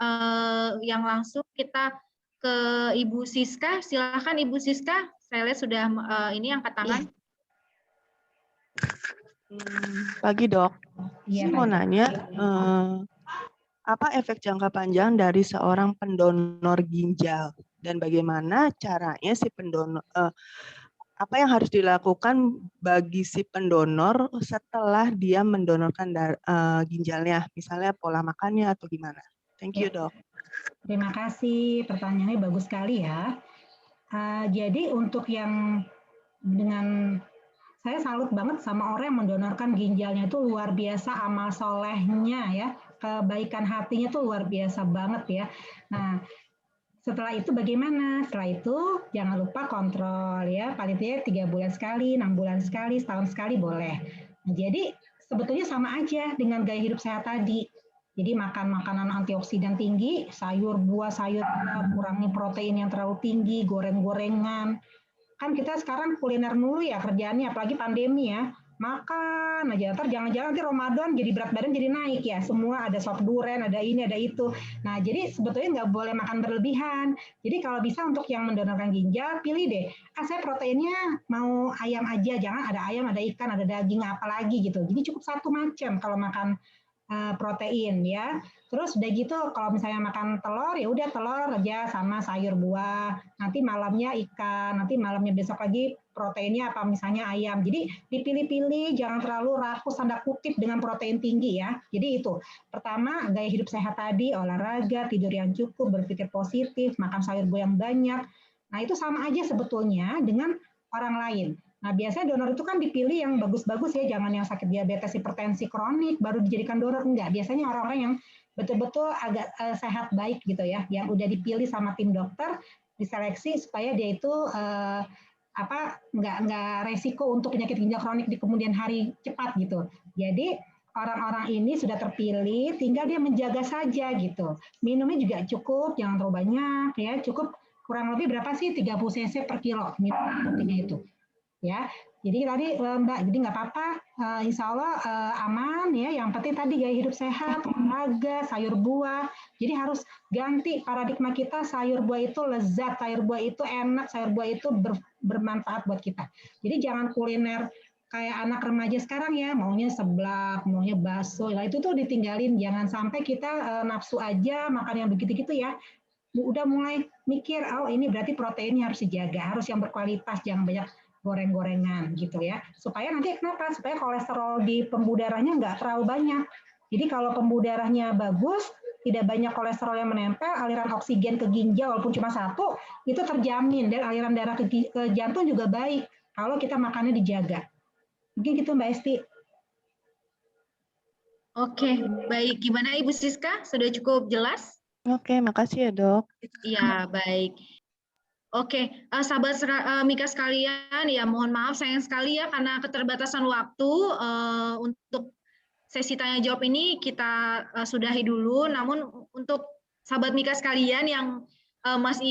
yang langsung kita ke Ibu Siska. Silakan Ibu Siska. Saya lihat sudah ini angkat tangan. Pagi Dok. Saya mau nanya, apa efek jangka panjang dari seorang pendonor ginjal? Dan bagaimana caranya si pendonor, apa yang harus dilakukan bagi si pendonor setelah dia mendonorkan ginjalnya, misalnya pola makannya atau gimana? Thank you Dok. Terima kasih, pertanyaannya bagus sekali ya. Jadi untuk yang saya salut banget sama orang yang mendonorkan ginjalnya, itu luar biasa amal solehnya ya, kebaikan hatinya tuh luar biasa banget ya. Nah, setelah itu bagaimana? Setelah itu jangan lupa kontrol ya, paling tidak 3 bulan sekali, 6 bulan sekali, setahun sekali boleh. Nah, jadi sebetulnya sama aja dengan gaya hidup sehat tadi. Jadi makan makanan antioksidan tinggi, sayur, buah, kurangi protein yang terlalu tinggi, goreng-gorengan. Kan kita sekarang kuliner mulu ya kerjaannya, apalagi pandemi ya. Makan aja, ntar jangan-jangan nanti Ramadan jadi berat badan jadi naik ya. Semua ada sop duren, ada ini, ada itu. Nah, jadi sebetulnya nggak boleh makan berlebihan. Jadi kalau bisa untuk yang mendonorkan ginjal, pilih deh. Saya proteinnya mau ayam aja, jangan ada ayam, ada ikan, ada daging, apalagi gitu. Jadi cukup satu macam kalau makan protein ya. Terus udah gitu kalau misalnya makan telur ya udah telur aja sama sayur buah. Nanti malamnya ikan, nanti malamnya besok lagi proteinnya apa misalnya ayam. Jadi dipilih-pilih, jangan terlalu rakus tanda kutip dengan protein tinggi ya. Jadi itu. Pertama, gaya hidup sehat tadi, olahraga, tidur yang cukup, berpikir positif, makan sayur buah yang banyak. Nah, itu sama aja sebetulnya dengan orang lain. Nah, biasanya donor itu kan dipilih yang bagus-bagus ya, jangan yang sakit diabetes, hipertensi kronik baru dijadikan donor, enggak. Biasanya orang-orang yang betul-betul agak sehat baik gitu ya, yang udah dipilih sama tim dokter, diseleksi supaya dia itu nggak resiko untuk penyakit ginjal kronik di kemudian hari cepat gitu. Jadi orang-orang ini sudah terpilih, tinggal dia menjaga saja gitu. Minumnya juga cukup, jangan terlalu banyak ya, cukup kurang lebih berapa sih 30 cc per kilo minum proteinnya itu. Ya, jadi tadi Mbak, jadi nggak apa-apa, insya Allah aman ya. Yang penting tadi gaya hidup sehat, olahraga, sayur buah. Jadi harus ganti paradigma kita, sayur buah itu lezat, sayur buah itu enak, sayur buah itu bermanfaat buat kita. Jadi jangan kuliner kayak anak remaja sekarang ya, maunya seblak, maunya bakso, lah itu tuh ditinggalin. Jangan sampai kita nafsu aja makan yang begitu-gitu ya. Udah mulai mikir, oh ini berarti proteinnya harus dijaga, harus yang berkualitas, jangan banyak goreng-gorengan gitu ya. Supaya nanti kenapa? Supaya kolesterol di pembuluh darahnya nggak terlalu banyak. Jadi kalau pembuluh darahnya bagus, tidak banyak kolesterol yang menempel, aliran oksigen ke ginjal walaupun cuma 1, itu terjamin, dan aliran darah ke jantung juga baik kalau kita makannya dijaga. Mungkin gitu Mbak Esti. Oke, baik. Gimana Ibu Siska? Sudah cukup jelas? Oke, makasih ya dok. Iya, baik. Oke, sahabat Mika sekalian, ya mohon maaf sayang sekali ya karena keterbatasan waktu untuk sesi tanya jawab ini kita sudahi dulu. Namun untuk sahabat Mika sekalian yang masih